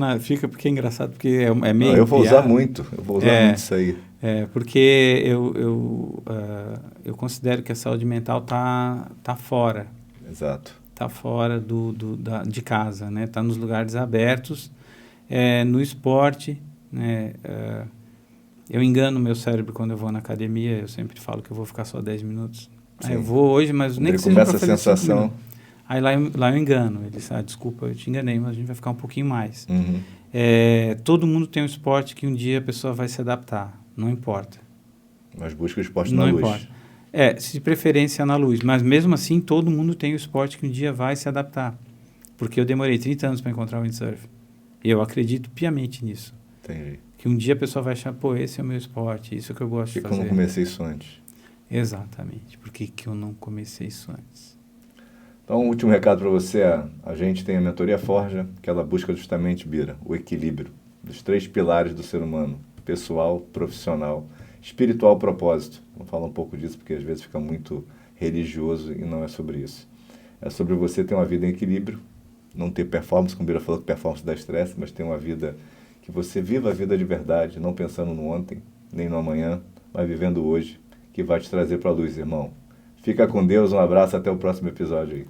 A: porque é engraçado, porque é meio...
B: eu vou usar muito, muito isso aí.
A: Porque eu considero que a saúde mental tá fora.
B: Exato.
A: Está fora de casa, né? Está nos lugares abertos, no esporte, né? Eu engano meu cérebro quando eu vou na academia, eu sempre falo que eu vou ficar só 10 minutos. Aí eu vou hoje, mas nem que seja para fazer 5 minutos. Aí lá eu engano, ele diz, desculpa, eu te enganei, mas a gente vai ficar um pouquinho mais. Todo mundo tem um esporte que um dia a pessoa vai se adaptar, não importa.
B: Mas busca o esporte na luz. Não importa.
A: Se de preferência na luz, mas mesmo assim todo mundo tem o esporte que um dia vai se adaptar. Porque eu demorei 30 anos para encontrar o windsurf. E eu acredito piamente nisso.
B: Entendi.
A: Que um dia a pessoa vai achar, esse é o meu esporte, isso é o que eu gosto de fazer.
B: Por que eu não comecei isso antes?
A: Exatamente, por que eu não comecei isso antes?
B: Então, um último recado para você, a gente tem a Mentoria Forja, que ela busca justamente, Bira, o equilíbrio dos 3 pilares do ser humano, pessoal, profissional, espiritual, propósito. Vamos falar um pouco disso, porque às vezes fica muito religioso e não é sobre isso. É sobre você ter uma vida em equilíbrio, não ter performance, como o Bira falou que performance dá estresse, mas ter uma vida que você viva a vida de verdade, não pensando no ontem, nem no amanhã, mas vivendo hoje, que vai te trazer para a luz, irmão. Fica com Deus, um abraço, até o próximo episódio aí.